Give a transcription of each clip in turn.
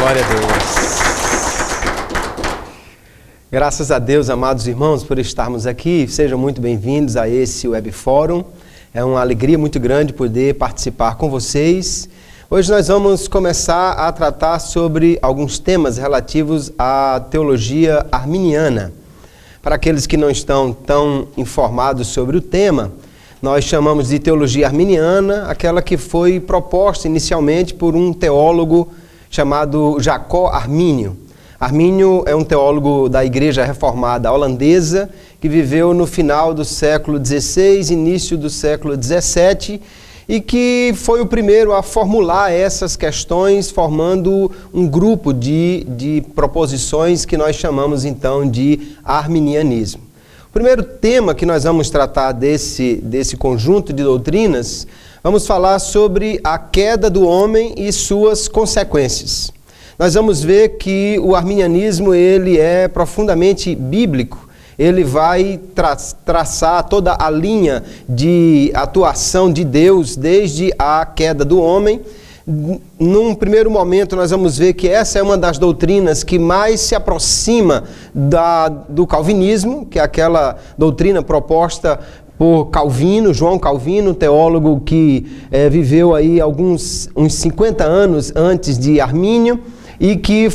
Glória a Deus. Graças a Deus, amados irmãos, por estarmos aqui. Sejam muito bem-vindos a esse Web Fórum. É uma alegria muito grande poder participar com vocês. Hoje nós vamos começar a tratar sobre alguns temas relativos à teologia arminiana. Para aqueles que não estão tão informados sobre o tema, nós chamamos de teologia arminiana aquela que foi proposta inicialmente por um teólogo chamado Jacó Arminio. Arminio é um teólogo da Igreja Reformada holandesa que viveu no final do século XVI, início do século XVII, e que foi o primeiro a formular essas questões, formando um grupo de proposições que nós chamamos então de arminianismo. O primeiro tema que nós vamos tratar desse conjunto de doutrinas, vamos falar sobre a queda do homem e suas consequências. Nós vamos ver que o arminianismo ele é profundamente bíblico. Ele vai traçar toda a linha de atuação de Deus desde a queda do homem. Num primeiro momento nós vamos ver que essa é uma das doutrinas que mais se aproxima do calvinismo, que é aquela doutrina proposta por Calvino, João Calvino, teólogo que viveu aí uns 50 anos antes de Armínio, e que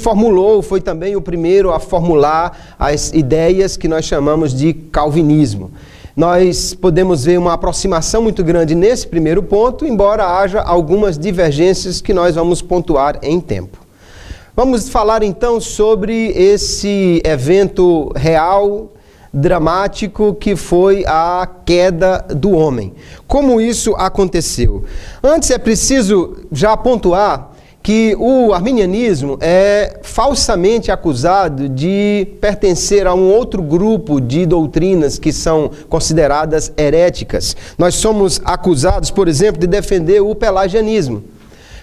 foi também o primeiro a formular as ideias que nós chamamos de calvinismo. Nós podemos ver uma aproximação muito grande nesse primeiro ponto, embora haja algumas divergências que nós vamos pontuar em tempo. Vamos falar então sobre esse evento real, dramático, que foi a queda do homem. Como isso aconteceu? Antes é preciso já pontuar que o arminianismo é falsamente acusado de pertencer a um outro grupo de doutrinas que são consideradas heréticas. Nós somos acusados, por exemplo, de defender o pelagianismo.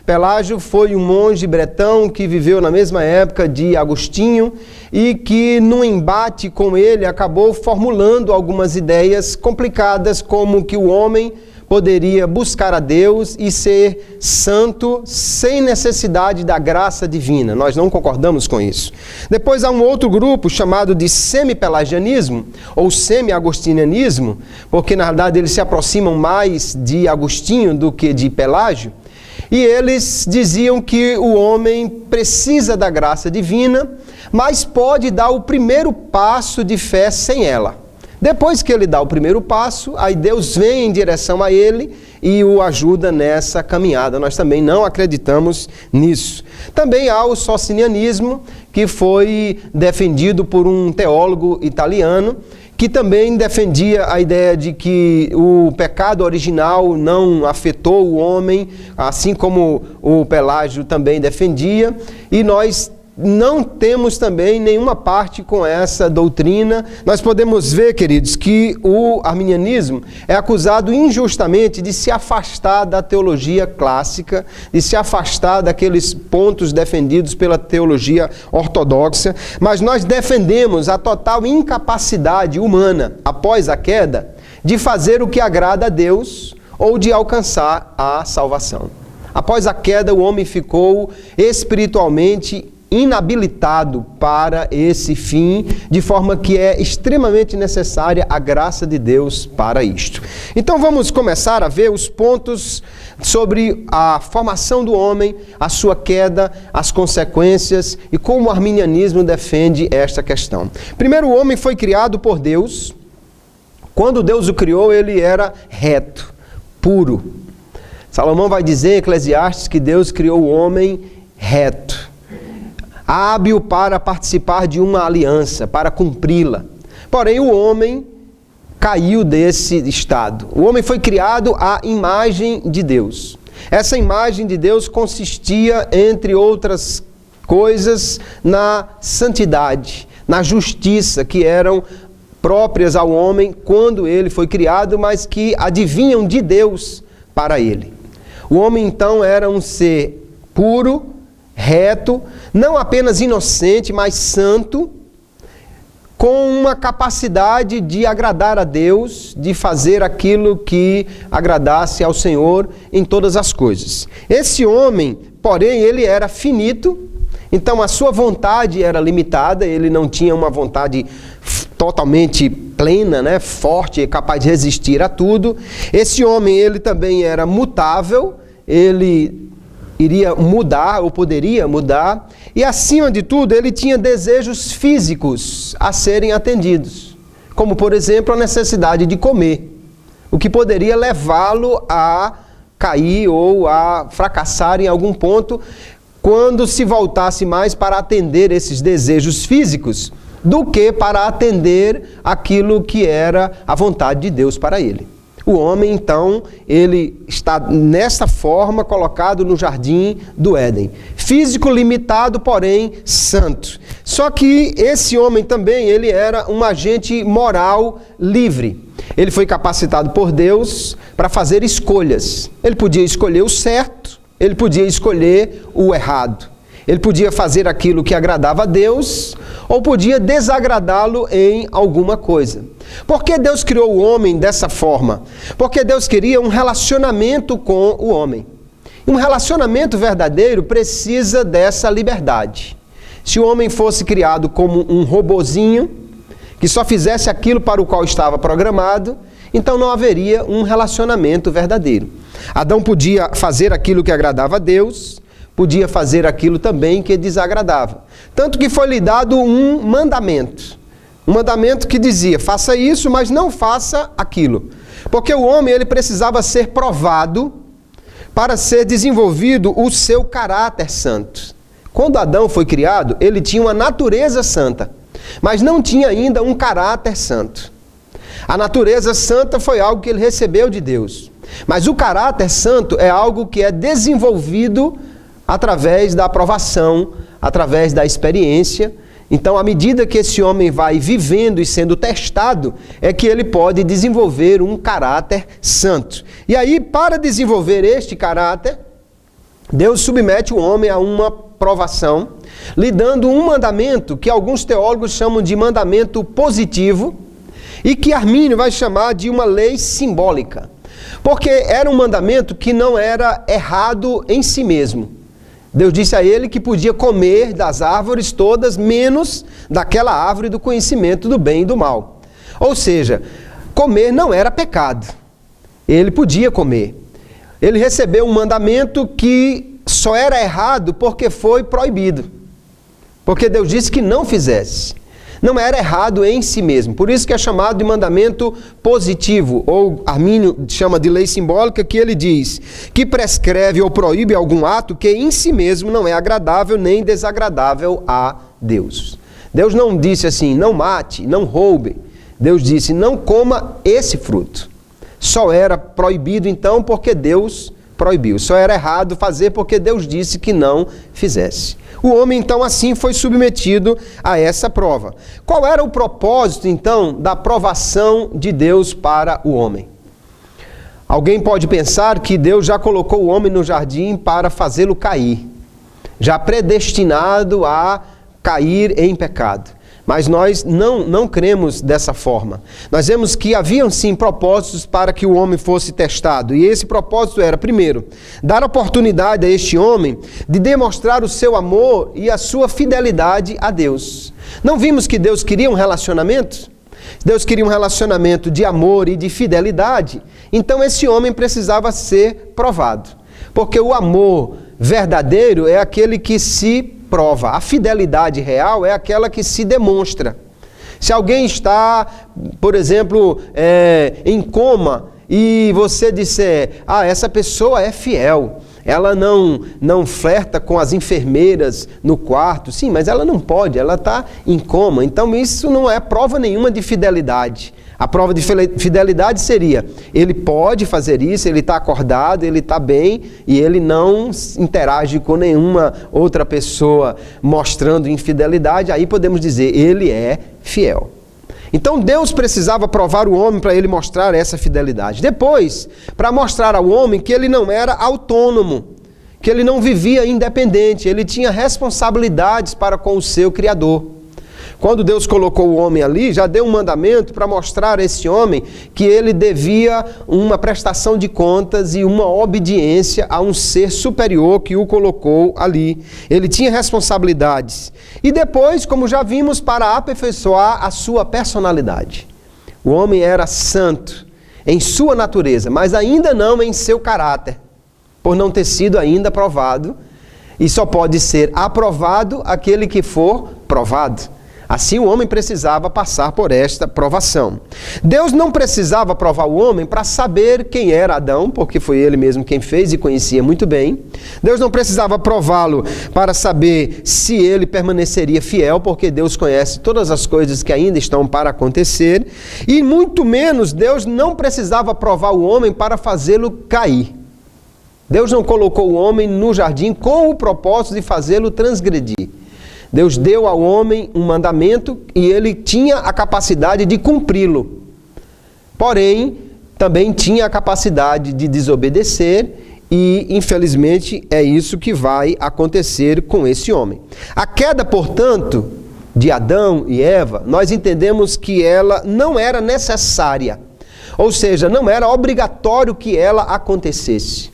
Pelágio foi um monge bretão que viveu na mesma época de Agostinho e que, num embate com ele, acabou formulando algumas ideias complicadas, como que o homem poderia buscar a Deus e ser santo sem necessidade da graça divina. Nós não concordamos com isso. Depois há um outro grupo chamado de semi-pelagianismo ou semi-agostinianismo, porque na verdade eles se aproximam mais de Agostinho do que de Pelágio, e eles diziam que o homem precisa da graça divina, mas pode dar o primeiro passo de fé sem ela. Depois que ele dá o primeiro passo, aí Deus vem em direção a ele e o ajuda nessa caminhada. Nós também não acreditamos nisso. Também há o socinianismo, que foi defendido por um teólogo italiano, que também defendia a ideia de que o pecado original não afetou o homem, assim como o Pelágio também defendia, e nós não temos também nenhuma parte com essa doutrina. Nós podemos ver, queridos, que o arminianismo é acusado injustamente de se afastar da teologia clássica, de se afastar daqueles pontos defendidos pela teologia ortodoxa, mas nós defendemos a total incapacidade humana, após a queda, de fazer o que agrada a Deus ou de alcançar a salvação. Após a queda, o homem ficou espiritualmente inabilitado para esse fim, de forma que é extremamente necessária a graça de Deus para isto. Então vamos começar a ver os pontos sobre a formação do homem, a sua queda, as consequências e como o arminianismo defende esta questão. Primeiro, o homem foi criado por Deus. Quando Deus o criou, ele era reto, puro. Salomão vai dizer em Eclesiastes que Deus criou o homem reto, hábil para participar de uma aliança, para cumpri-la. Porém, o homem caiu desse estado. O homem foi criado à imagem de Deus. Essa imagem de Deus consistia, entre outras coisas, na santidade, na justiça, que eram próprias ao homem quando ele foi criado, mas que advinham de Deus para ele. O homem, então, era um ser puro, reto, não apenas inocente, mas santo, com uma capacidade de agradar a Deus, de fazer aquilo que agradasse ao Senhor em todas as coisas. Esse homem, porém, ele era finito, Então a sua vontade era limitada, ele não tinha uma vontade totalmente plena, né, forte, capaz de resistir a tudo. Esse homem, ele também era mutável, ele iria mudar ou poderia mudar, e acima de tudo ele tinha desejos físicos a serem atendidos, como por exemplo a necessidade de comer, o que poderia levá-lo a cair ou a fracassar em algum ponto quando se voltasse mais para atender esses desejos físicos do que para atender aquilo que era a vontade de Deus para ele. O homem, então, ele está nessa forma colocado no jardim do Éden. Físico limitado, porém santo. Só que esse homem também, ele era um agente moral livre. Ele foi capacitado por Deus para fazer escolhas. Ele podia escolher o certo, ele podia escolher o errado. Ele podia fazer aquilo que agradava a Deus ou podia desagradá-lo em alguma coisa. Por que Deus criou o homem dessa forma? Porque Deus queria um relacionamento com o homem. Um relacionamento verdadeiro precisa dessa liberdade. Se o homem fosse criado como um robozinho, que só fizesse aquilo para o qual estava programado, então não haveria um relacionamento verdadeiro. Adão podia fazer aquilo que agradava a Deus, podia fazer aquilo também que desagradava. Tanto que foi lhe dado um mandamento. Um mandamento que dizia, faça isso, mas não faça aquilo. Porque o homem, ele precisava ser provado para ser desenvolvido o seu caráter santo. Quando Adão foi criado, ele tinha uma natureza santa, mas não tinha ainda um caráter santo. A natureza santa foi algo que ele recebeu de Deus. Mas o caráter santo é algo que é desenvolvido através da aprovação, através da experiência. Então, à medida que esse homem vai vivendo e sendo testado, é que ele pode desenvolver um caráter santo. E aí, para desenvolver este caráter, Deus submete o homem a uma provação, lhe dando um mandamento que alguns teólogos chamam de mandamento positivo e que Armínio vai chamar de uma lei simbólica. Porque era um mandamento que não era errado em si mesmo. Deus disse a ele que podia comer das árvores todas, menos daquela árvore do conhecimento do bem e do mal. Ou seja, comer não era pecado. Ele podia comer. Ele recebeu um mandamento que só era errado porque foi proibido. Porque Deus disse que não fizesse. Não era errado em si mesmo. Por isso que é chamado de mandamento positivo, ou Armínio chama de lei simbólica, que ele diz que prescreve ou proíbe algum ato que em si mesmo não é agradável nem desagradável a Deus. Deus não disse assim, não mate, não roube. Deus disse, não coma esse fruto. Só era proibido então porque Deus proibiu. Só era errado fazer porque Deus disse que não fizesse. O homem, então, assim foi submetido a essa prova. Qual era o propósito, então, da provação de Deus para o homem? Alguém pode pensar que Deus já colocou o homem no jardim para fazê-lo cair, já predestinado a cair em pecado. Mas nós não cremos dessa forma. Nós vemos que haviam sim propósitos para que o homem fosse testado. E esse propósito era, primeiro, dar oportunidade a este homem de demonstrar o seu amor e a sua fidelidade a Deus. Não vimos que Deus queria um relacionamento? Deus queria um relacionamento de amor e de fidelidade. Então esse homem precisava ser provado. Porque o amor verdadeiro é aquele que se prova. A fidelidade real é aquela que se demonstra. Se alguém está, por exemplo, em coma e você disser, essa pessoa é fiel, ela não flerta com as enfermeiras no quarto, sim, mas ela não pode, ela está em coma, então isso não é prova nenhuma de fidelidade. A prova de fidelidade seria, ele pode fazer isso, ele está acordado, ele está bem e ele não interage com nenhuma outra pessoa mostrando infidelidade, aí podemos dizer, ele é fiel. Então Deus precisava provar o homem para ele mostrar essa fidelidade. Depois, para mostrar ao homem que ele não era autônomo, que ele não vivia independente, ele tinha responsabilidades para com o seu Criador. Quando Deus colocou o homem ali, já deu um mandamento para mostrar a esse homem que ele devia uma prestação de contas e uma obediência a um ser superior que o colocou ali. Ele tinha responsabilidades. E depois, como já vimos, para aperfeiçoar a sua personalidade. O homem era santo em sua natureza, mas ainda não em seu caráter, por não ter sido ainda aprovado. E só pode ser aprovado aquele que for provado. Assim o homem precisava passar por esta provação. Deus não precisava provar o homem para saber quem era Adão, porque foi ele mesmo quem fez e conhecia muito bem. Deus não precisava prová-lo para saber se ele permaneceria fiel, porque Deus conhece todas as coisas que ainda estão para acontecer. E muito menos Deus não precisava provar o homem para fazê-lo cair. Deus não colocou o homem no jardim com o propósito de fazê-lo transgredir. Deus deu ao homem um mandamento e ele tinha a capacidade de cumpri-lo. Porém, também tinha a capacidade de desobedecer e, infelizmente, é isso que vai acontecer com esse homem. A queda, portanto, de Adão e Eva, nós entendemos que ela não era necessária. Ou seja, não era obrigatório que ela acontecesse.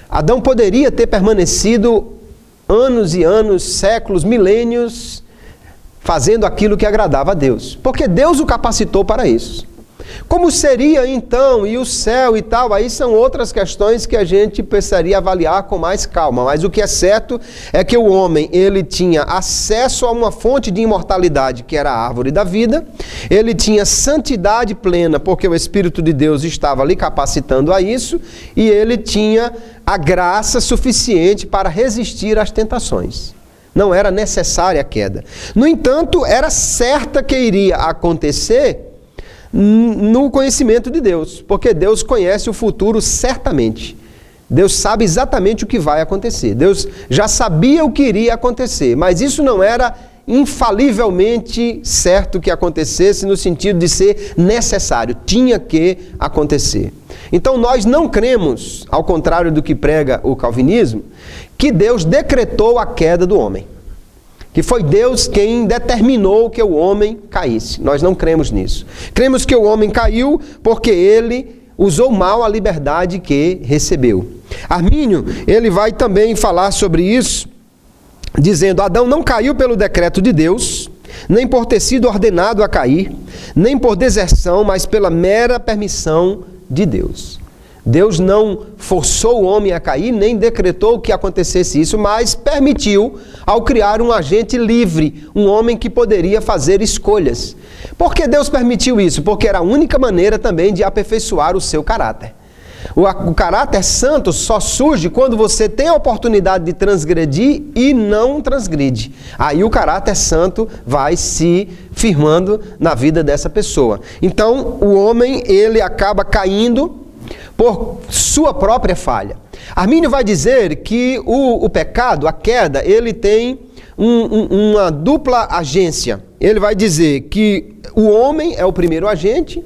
Adão poderia ter permanecido anos e anos, séculos, milênios, fazendo aquilo que agradava a Deus. Porque Deus o capacitou para isso. Como seria então, e o céu e tal, aí são outras questões que a gente precisaria avaliar com mais calma. Mas o que é certo é que o homem, ele tinha acesso a uma fonte de imortalidade, que era a árvore da vida. Ele tinha santidade plena, porque o Espírito de Deus estava lhe capacitando a isso. E ele tinha a graça suficiente para resistir às tentações. Não era necessária a queda. No entanto, era certa que iria acontecer no conhecimento de Deus, porque Deus conhece o futuro certamente. Deus sabe exatamente o que vai acontecer. Deus já sabia o que iria acontecer, mas isso não era infalivelmente certo que acontecesse no sentido de ser necessário, tinha que acontecer. Então nós não cremos, ao contrário do que prega o calvinismo, que Deus decretou a queda do homem. Que foi Deus quem determinou que o homem caísse. Nós não cremos nisso. Cremos que o homem caiu porque ele usou mal a liberdade que recebeu. Armínio, ele vai também falar sobre isso, dizendo: Adão não caiu pelo decreto de Deus, nem por ter sido ordenado a cair, nem por deserção, mas pela mera permissão de Deus. Deus não forçou o homem a cair, nem decretou que acontecesse isso, mas permitiu ao criar um agente livre, um homem que poderia fazer escolhas. Por que Deus permitiu isso? Porque era a única maneira também de aperfeiçoar o seu caráter. O caráter santo só surge quando você tem a oportunidade de transgredir e não transgride. Aí o caráter santo vai se firmando na vida dessa pessoa. Então, o homem, ele acaba caindo por sua própria falha. Armínio vai dizer que o pecado, a queda, ele tem uma dupla agência. Ele vai dizer que o homem é o primeiro agente,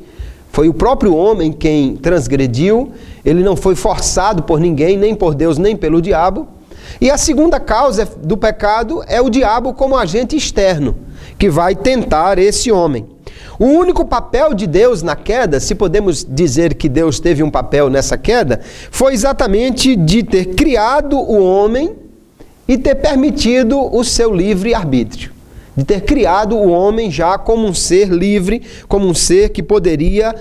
foi o próprio homem quem transgrediu, ele não foi forçado por ninguém, nem por Deus, nem pelo diabo. E a segunda causa do pecado é o diabo como agente externo, que vai tentar esse homem. O único papel de Deus na queda, se podemos dizer que Deus teve um papel nessa queda, foi exatamente de ter criado o homem e ter permitido o seu livre arbítrio. De ter criado o homem já como um ser livre, como um ser que poderia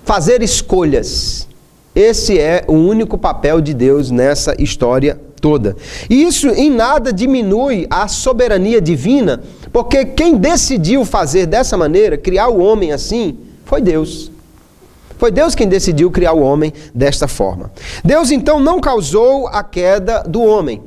fazer escolhas. Esse é o único papel de Deus nessa história toda. E isso em nada diminui a soberania divina, porque quem decidiu fazer dessa maneira, criar o homem assim, foi Deus. Foi Deus quem decidiu criar o homem desta forma. Deus então não causou a queda do homem.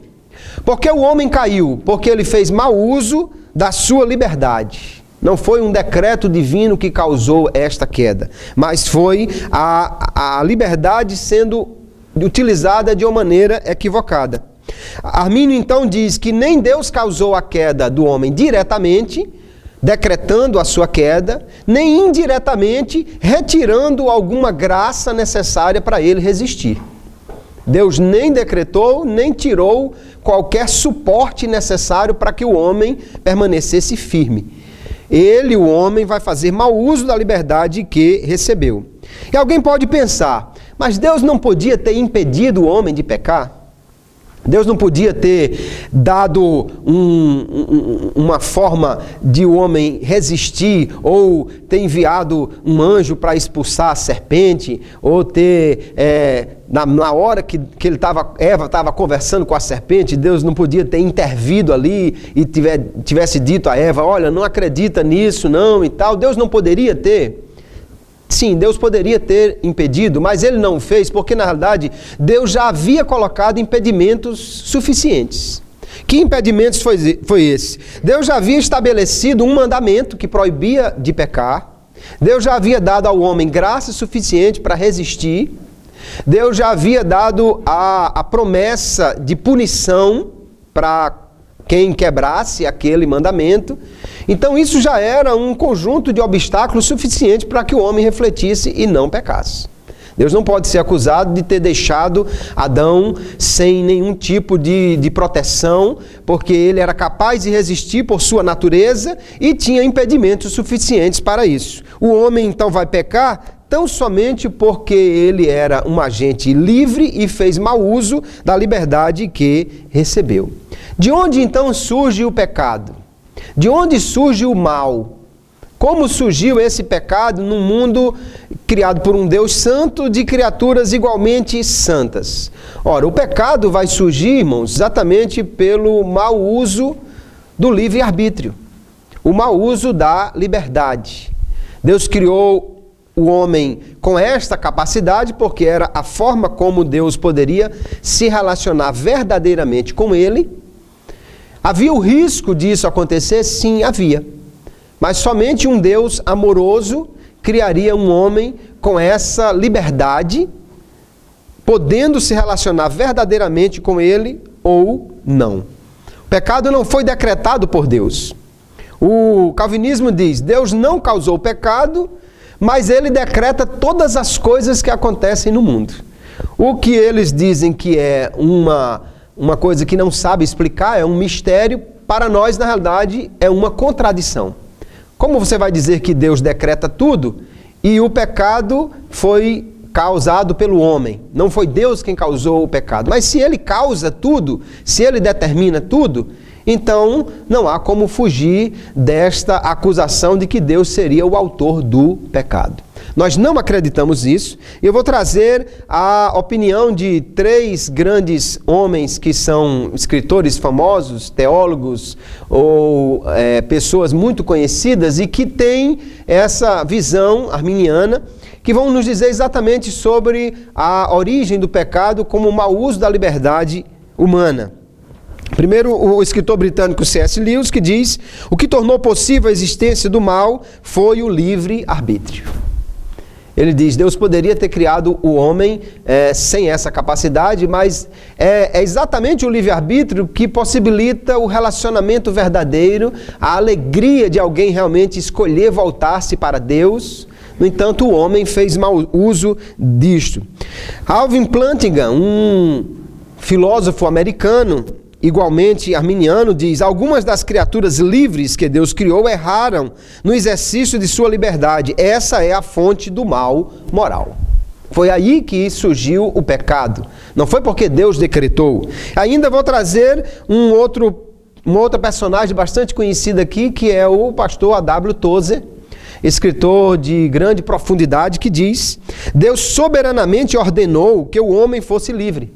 Porque o homem caiu? Porque ele fez mau uso da sua liberdade. Não foi um decreto divino que causou esta queda, mas foi a liberdade sendo utilizada de uma maneira equivocada. Armínio então diz que nem Deus causou a queda do homem diretamente, decretando a sua queda, nem indiretamente retirando alguma graça necessária para ele resistir. Deus nem decretou, nem tirou qualquer suporte necessário para que o homem permanecesse firme. Ele, o homem, vai fazer mau uso da liberdade que recebeu. E alguém pode pensar, mas Deus não podia ter impedido o homem de pecar? Deus não podia ter dado uma forma de o homem resistir, ou ter enviado um anjo para expulsar a serpente, ou ter, na hora que Eva estava conversando com a serpente, Deus não podia ter intervido ali e tivesse dito a Eva, olha, não acredita nisso não e tal. Deus não poderia ter. Sim, Deus poderia ter impedido, mas Ele não o fez porque, na realidade, Deus já havia colocado impedimentos suficientes. Que impedimentos foi esse? Deus já havia estabelecido um mandamento que proibia de pecar. Deus já havia dado ao homem graça suficiente para resistir. Deus já havia dado a promessa de punição para quem quebrasse aquele mandamento. Então isso já era um conjunto de obstáculos suficiente para que o homem refletisse e não pecasse. Deus não pode ser acusado de ter deixado Adão sem nenhum tipo de proteção, porque ele era capaz de resistir por sua natureza e tinha impedimentos suficientes para isso. O homem então vai pecar tão somente porque ele era um agente livre e fez mau uso da liberdade que recebeu. De onde então surge o pecado? De onde surge o mal? Como surgiu esse pecado num mundo criado por um Deus santo de criaturas igualmente santas? Ora, o pecado vai surgir, irmãos, exatamente pelo mau uso do livre-arbítrio, o mau uso da liberdade. Deus criou o homem com esta capacidade porque era a forma como Deus poderia se relacionar verdadeiramente com ele. Havia o risco disso acontecer? Sim, havia. Mas somente um Deus amoroso criaria um homem com essa liberdade, podendo se relacionar verdadeiramente com ele ou não. O pecado não foi decretado por Deus. O calvinismo diz, Deus não causou o pecado, mas ele decreta todas as coisas que acontecem no mundo. O que eles dizem que é uma coisa que não sabe explicar, é um mistério, para nós, na realidade, é uma contradição. Como você vai dizer que Deus decreta tudo e o pecado foi causado pelo homem? Não foi Deus quem causou o pecado. Mas se ele causa tudo, se ele determina tudo, então não há como fugir desta acusação de que Deus seria o autor do pecado. Nós não acreditamos nisso. Eu vou trazer a opinião de 3 grandes homens que são escritores famosos, teólogos ou pessoas muito conhecidas e que têm essa visão arminiana, que vão nos dizer exatamente sobre a origem do pecado como o mau uso da liberdade humana. Primeiro, o escritor britânico C.S. Lewis, que diz: o que tornou possível a existência do mal foi o livre-arbítrio. Ele diz, Deus poderia ter criado o homem sem essa capacidade, mas é exatamente o livre-arbítrio que possibilita o relacionamento verdadeiro, a alegria de alguém realmente escolher voltar-se para Deus. No entanto, o homem fez mau uso disto. Alvin Plantinga, um filósofo americano, igualmente arminiano, diz: algumas das criaturas livres que Deus criou erraram no exercício de sua liberdade. Essa é a fonte do mal moral. Foi aí que surgiu o pecado. Não foi porque Deus decretou. Ainda vou trazer uma outra personagem bastante conhecida aqui, que é o pastor A.W. Tozer, escritor de grande profundidade, que diz: Deus soberanamente ordenou que o homem fosse livre.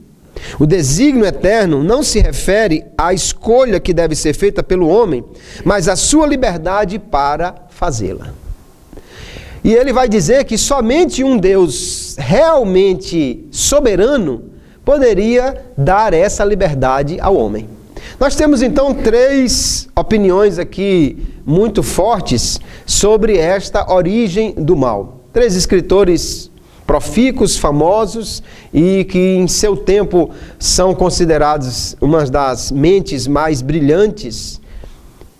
O desígnio eterno não se refere à escolha que deve ser feita pelo homem, mas à sua liberdade para fazê-la. E ele vai dizer que somente um Deus realmente soberano poderia dar essa liberdade ao homem. Nós temos então 3 opiniões aqui muito fortes sobre esta origem do mal. 3 escritores profícuos, famosos e que em seu tempo são considerados uma das mentes mais brilhantes,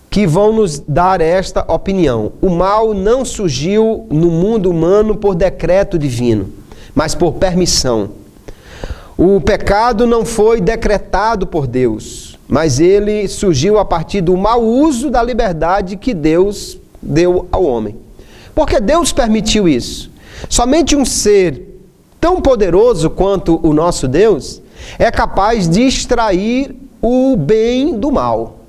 que vão nos dar esta opinião. O mal não surgiu no mundo humano por decreto divino, mas por permissão. O pecado não foi decretado por Deus, mas ele surgiu a partir do mau uso da liberdade que Deus deu ao homem. Porque Deus permitiu isso. Somente um ser tão poderoso quanto o nosso Deus é capaz de extrair o bem do mal,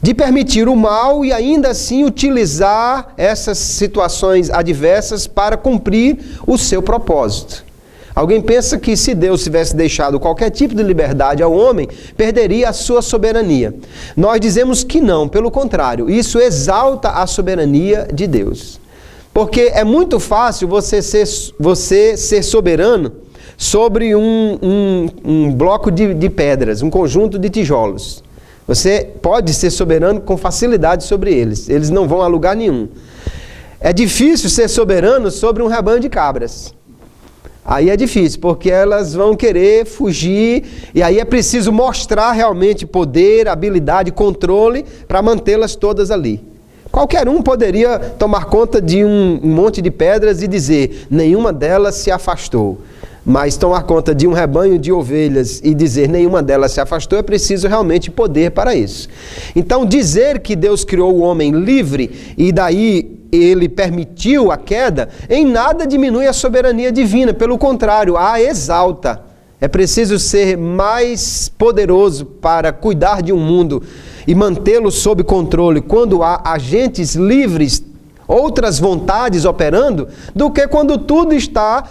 de permitir o mal e ainda assim utilizar essas situações adversas para cumprir o seu propósito. Alguém pensa que se Deus tivesse deixado qualquer tipo de liberdade ao homem, perderia a sua soberania. Nós dizemos que não, pelo contrário, isso exalta a soberania de Deus. Porque é muito fácil você ser soberano sobre um bloco de pedras, um conjunto de tijolos. Você pode ser soberano com facilidade sobre eles. Eles não vão a lugar nenhum. É difícil ser soberano sobre um rebanho de cabras. Aí é difícil, porque elas vão querer fugir, e aí é preciso mostrar realmente poder, habilidade, controle, para mantê-las todas ali. Qualquer um poderia tomar conta de um monte de pedras e dizer, nenhuma delas se afastou. Mas tomar conta de um rebanho de ovelhas e dizer nenhuma delas se afastou, é preciso realmente poder para isso. Então dizer que Deus criou o homem livre e daí ele permitiu a queda, em nada diminui a soberania divina, pelo contrário, a exalta. É preciso ser mais poderoso para cuidar de um mundo e mantê-lo sob controle quando há agentes livres, outras vontades operando, do que quando tudo está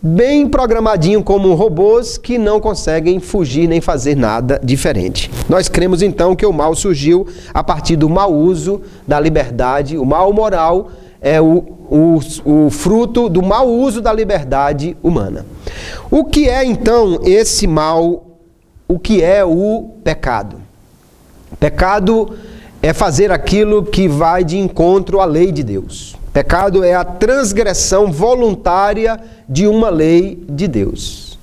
bem programadinho como robôs que não conseguem fugir nem fazer nada diferente. Nós cremos então que o mal surgiu a partir do mau uso da liberdade. O mal moral é o fruto do mau uso da liberdade humana. O que é então esse mal? O que é o pecado? Pecado é fazer aquilo que vai de encontro à lei de Deus. Pecado é a transgressão voluntária de uma lei de Deus.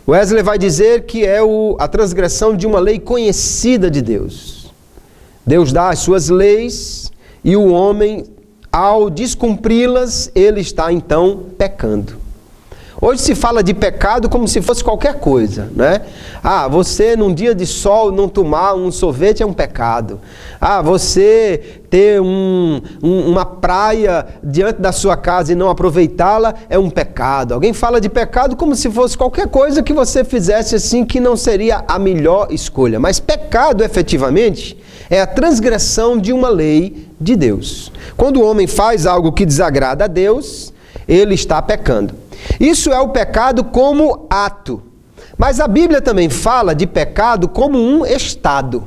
Wesley vai dizer que é a transgressão de uma lei conhecida de Deus. Deus dá as suas leis e o homem, ao descumpri-las, ele está então pecando. Hoje se fala de pecado como se fosse qualquer coisa, né? Ah, você num dia de sol não tomar um sorvete é um pecado. Ah, você ter uma praia diante da sua casa e não aproveitá-la é um pecado. Alguém fala de pecado como se fosse qualquer coisa que você fizesse assim que não seria a melhor escolha. Mas pecado, efetivamente, é a transgressão de uma lei de Deus. Quando o homem faz algo que desagrada a Deus, ele está pecando. Isso é o pecado como ato. Mas a Bíblia também fala de pecado como um estado.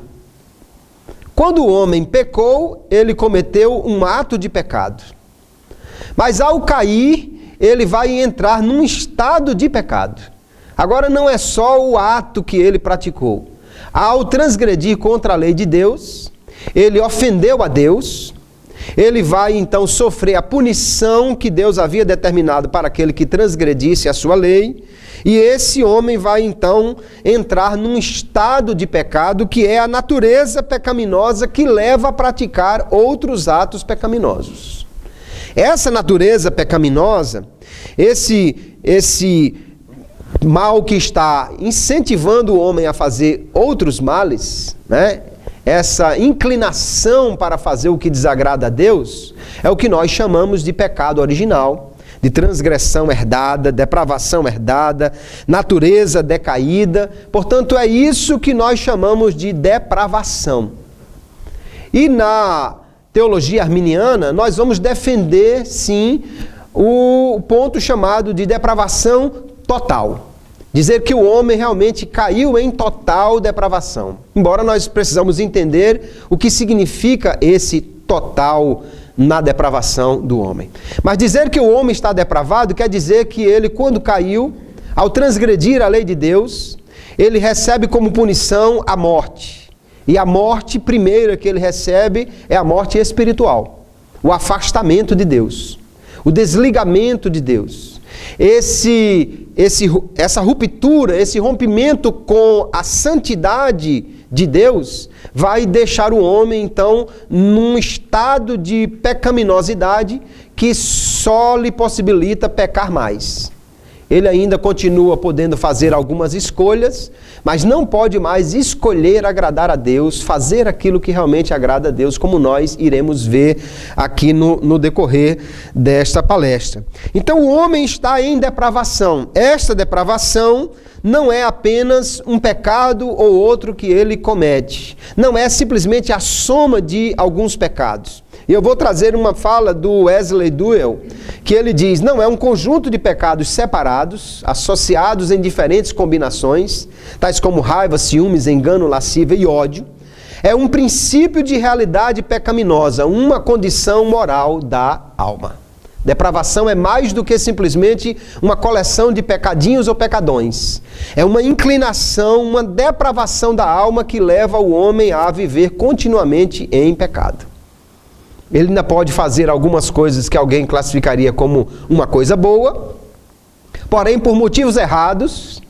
Quando o homem pecou, ele cometeu um ato de pecado. Mas ao cair, ele vai entrar num estado de pecado. Agora não é só o ato que ele praticou. Ao transgredir contra a lei de Deus, ele ofendeu a Deus. Ele vai então sofrer a punição que Deus havia determinado para aquele que transgredisse a sua lei, e esse homem vai então entrar num estado de pecado que é a natureza pecaminosa que leva a praticar outros atos pecaminosos. Essa natureza pecaminosa, esse mal que está incentivando o homem a fazer outros males, né? Essa inclinação para fazer o que desagrada a Deus, é o que nós chamamos de pecado original, de transgressão herdada, depravação herdada, natureza decaída. Portanto, é isso que nós chamamos de depravação. E na teologia arminiana, nós vamos defender, sim, o ponto chamado de depravação total. Dizer que o homem realmente caiu em total depravação. Embora nós precisamos entender o que significa esse total na depravação do homem. Mas dizer que o homem está depravado quer dizer que ele, quando caiu, ao transgredir a lei de Deus, ele recebe como punição a morte. E a morte primeira que ele recebe é a morte espiritual. O afastamento de Deus. O desligamento de Deus. Essa ruptura, esse rompimento com a santidade de Deus vai deixar o homem, então, num estado de pecaminosidade que só lhe possibilita pecar mais. Ele ainda continua podendo fazer algumas escolhas, mas não pode mais escolher agradar a Deus, fazer aquilo que realmente agrada a Deus, como nós iremos ver aqui no decorrer desta palestra. Então o homem está em depravação. Esta depravação não é apenas um pecado ou outro que ele comete. Não é simplesmente a soma de alguns pecados. E eu vou trazer uma fala do Wesley Duell, que ele diz, não é um conjunto de pecados separados, associados em diferentes combinações, tais como raiva, ciúmes, engano, lascívia e ódio. É um princípio de realidade pecaminosa, uma condição moral da alma. Depravação é mais do que simplesmente uma coleção de pecadinhos ou pecadões. É uma inclinação, uma depravação da alma que leva o homem a viver continuamente em pecado. Ele ainda pode fazer algumas coisas que alguém classificaria como uma coisa boa, porém por motivos errados,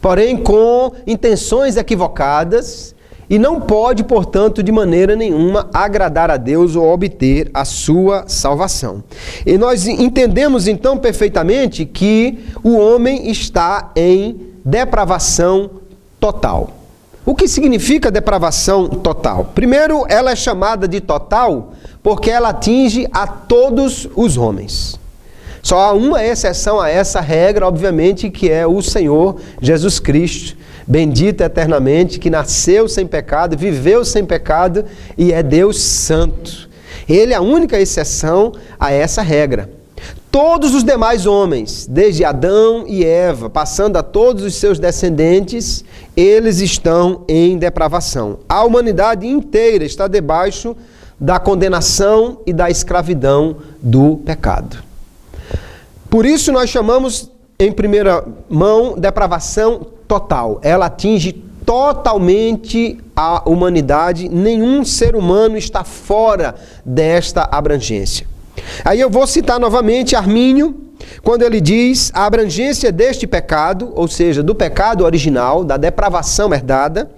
porém com intenções equivocadas, e não pode, portanto, de maneira nenhuma agradar a Deus ou obter a sua salvação. E nós entendemos então perfeitamente que o homem está em depravação total. O que significa depravação total? Primeiro, ela é chamada de total porque ela atinge a todos os homens. Só há uma exceção a essa regra, obviamente, que é o Senhor Jesus Cristo, bendito eternamente, que nasceu sem pecado, viveu sem pecado e é Deus santo. Ele é a única exceção a essa regra. Todos os demais homens, desde Adão e Eva, passando a todos os seus descendentes, eles estão em depravação. A humanidade inteira está debaixo da condenação e da escravidão do pecado. Por isso nós chamamos, em primeira mão, depravação total. Ela atinge totalmente a humanidade, nenhum ser humano está fora desta abrangência. Aí eu vou citar novamente Armínio, quando ele diz a abrangência deste pecado, ou seja, do pecado original, da depravação herdada,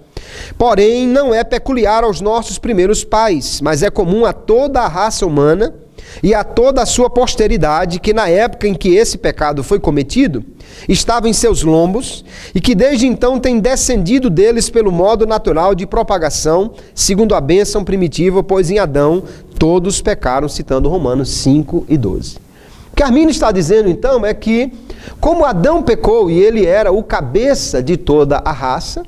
porém não é peculiar aos nossos primeiros pais, mas é comum a toda a raça humana e a toda a sua posteridade, que na época em que esse pecado foi cometido, estava em seus lombos, e que desde então tem descendido deles pelo modo natural de propagação, segundo a bênção primitiva, pois em Adão todos pecaram, citando Romanos 5 e 12. O que Armínio está dizendo então é que, como Adão pecou e ele era o cabeça de toda a raça,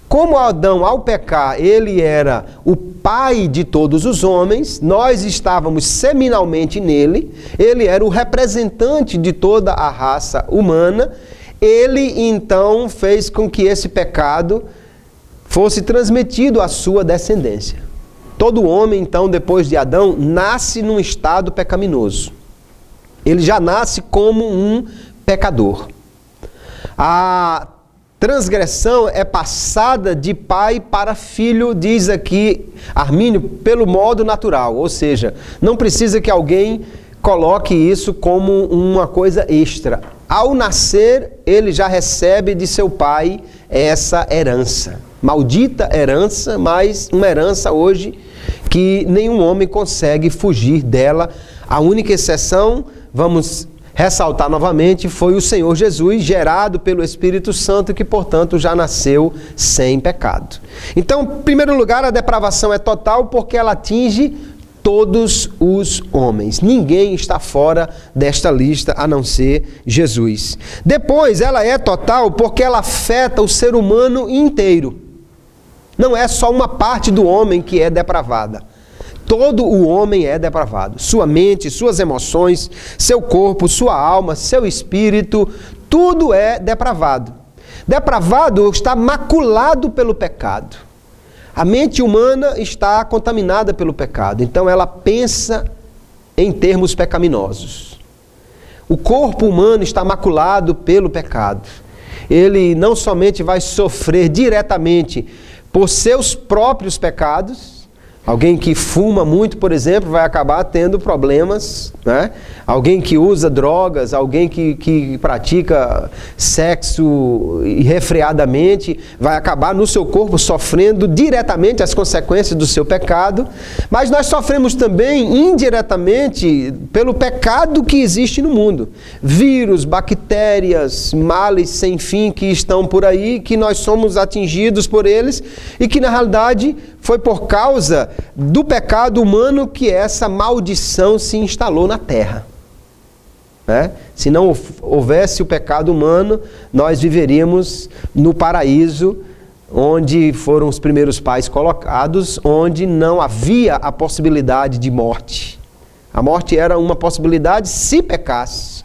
como Adão, ao pecar, ele era o pai de todos os homens, nós estávamos seminalmente nele, ele era o representante de toda a raça humana, ele então fez com que esse pecado fosse transmitido à sua descendência. Todo homem, então, depois de Adão, nasce num estado pecaminoso. Ele já nasce como um pecador. A transgressão é passada de pai para filho, diz aqui Armínio, pelo modo natural. Ou seja, não precisa que alguém coloque isso como uma coisa extra. Ao nascer, ele já recebe de seu pai essa herança. Maldita herança, mas uma herança hoje que nenhum homem consegue fugir dela. A única exceção, vamos ressaltar novamente, foi o Senhor Jesus, gerado pelo Espírito Santo, que, portanto, já nasceu sem pecado. Então, em primeiro lugar, a depravação é total porque ela atinge todos os homens. Ninguém está fora desta lista, a não ser Jesus. Depois, ela é total porque ela afeta o ser humano inteiro. Não é só uma parte do homem que é depravada. Todo o homem é depravado. Sua mente, suas emoções, seu corpo, sua alma, seu espírito, tudo é depravado. Depravado está maculado pelo pecado. A mente humana está contaminada pelo pecado, então ela pensa em termos pecaminosos. O corpo humano está maculado pelo pecado. Ele não somente vai sofrer diretamente por seus próprios pecados, Alguém que fuma muito, por exemplo, vai acabar tendo problemas, né? Alguém que usa drogas, alguém que pratica sexo irrefreadamente, vai acabar no seu corpo sofrendo diretamente as consequências do seu pecado. Mas nós sofremos também indiretamente pelo pecado que existe no mundo. Vírus, bactérias, males sem fim que estão por aí, que nós somos atingidos por eles e que na realidade foi por causa do pecado humano que essa maldição se instalou na terra. Se não houvesse o pecado humano, nós viveríamos no paraíso, onde foram os primeiros pais colocados, onde não havia a possibilidade de morte. A morte era uma possibilidade se pecasse,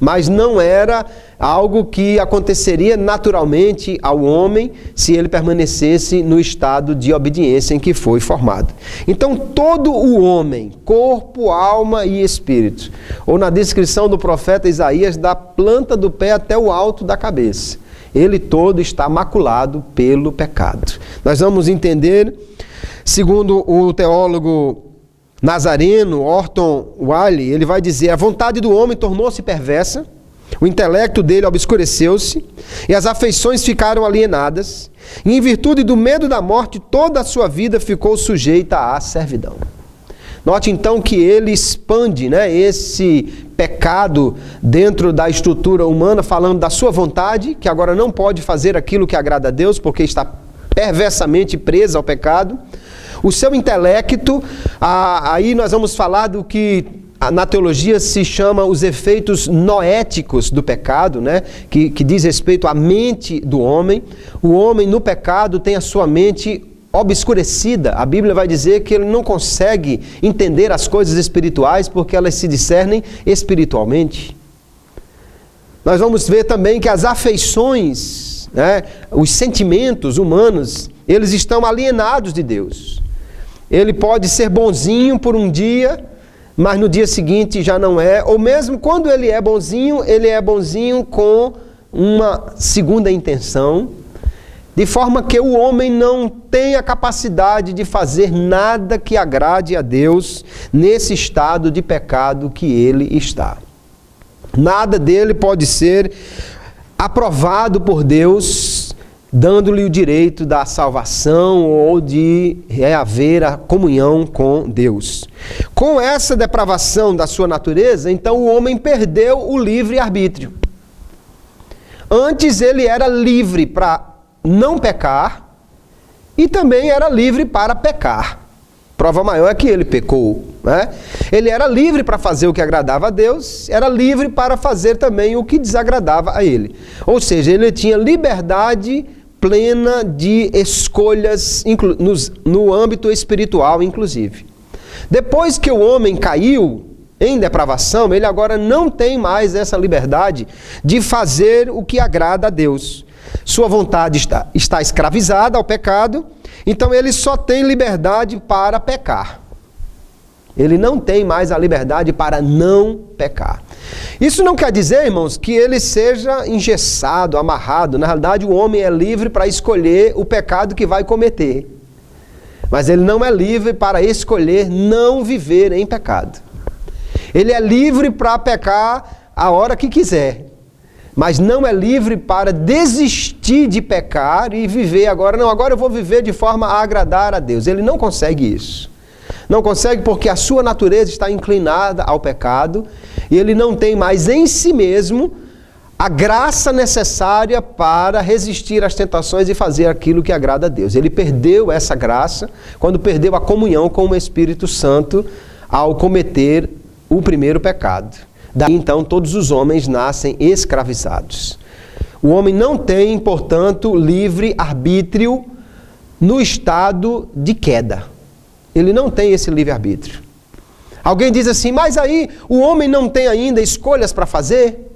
mas não era algo que aconteceria naturalmente ao homem se ele permanecesse no estado de obediência em que foi formado. Então todo o homem, corpo, alma e espírito, ou na descrição do profeta Isaías, da planta do pé até o alto da cabeça, ele todo está maculado pelo pecado. Nós vamos entender, segundo o teólogo nazareno Orton Wiley, ele vai dizer: a vontade do homem tornou-se perversa, o intelecto dele obscureceu-se e as afeições ficaram alienadas, e em virtude do medo da morte, toda a sua vida ficou sujeita à servidão. Note então que ele expande, esse pecado dentro da estrutura humana, falando da sua vontade, que agora não pode fazer aquilo que agrada a Deus, porque está perversamente presa ao pecado. O seu intelecto, aí nós vamos falar do que na teologia se chama os efeitos noéticos do pecado, que diz respeito à mente do homem. O homem no pecado tem a sua mente obscurecida. A Bíblia vai dizer que ele não consegue entender as coisas espirituais porque elas se discernem espiritualmente. Nós vamos ver também que as afeições, os sentimentos humanos, eles estão alienados de Deus. Ele pode ser bonzinho por um dia, mas no dia seguinte já não é, ou mesmo quando ele é bonzinho com uma segunda intenção, de forma que o homem não tem a capacidade de fazer nada que agrade a Deus nesse estado de pecado que ele está. Nada dele pode ser aprovado por Deus, dando-lhe o direito da salvação ou de reaver a comunhão com Deus. Com essa depravação da sua natureza, então o homem perdeu o livre-arbítrio. Antes ele era livre para não pecar e também era livre para pecar. Prova maior é que ele pecou. Ele era livre para fazer o que agradava a Deus, era livre para fazer também o que desagradava a ele. Ou seja, ele tinha liberdade plena de escolhas no âmbito espiritual, inclusive. Depois que o homem caiu em depravação, ele agora não tem mais essa liberdade de fazer o que agrada a Deus. Sua vontade está escravizada ao pecado, então ele só tem liberdade para pecar. Ele não tem mais a liberdade para não pecar. Isso não quer dizer, irmãos, que ele seja engessado, amarrado. Na realidade, o homem é livre para escolher o pecado que vai cometer. Mas ele não é livre para escolher não viver em pecado. Ele é livre para pecar a hora que quiser. Mas não é livre para desistir de pecar e viver agora. Não, agora eu vou viver de forma a agradar a Deus. Ele não consegue isso. Não consegue porque a sua natureza está inclinada ao pecado e ele não tem mais em si mesmo a graça necessária para resistir às tentações e fazer aquilo que agrada a Deus. Ele perdeu essa graça quando perdeu a comunhão com o Espírito Santo ao cometer o primeiro pecado. Daí então todos os homens nascem escravizados. O homem não tem, portanto, livre arbítrio no estado de queda. Ele não tem esse livre-arbítrio. Alguém diz assim, mas aí o homem não tem ainda escolhas para fazer?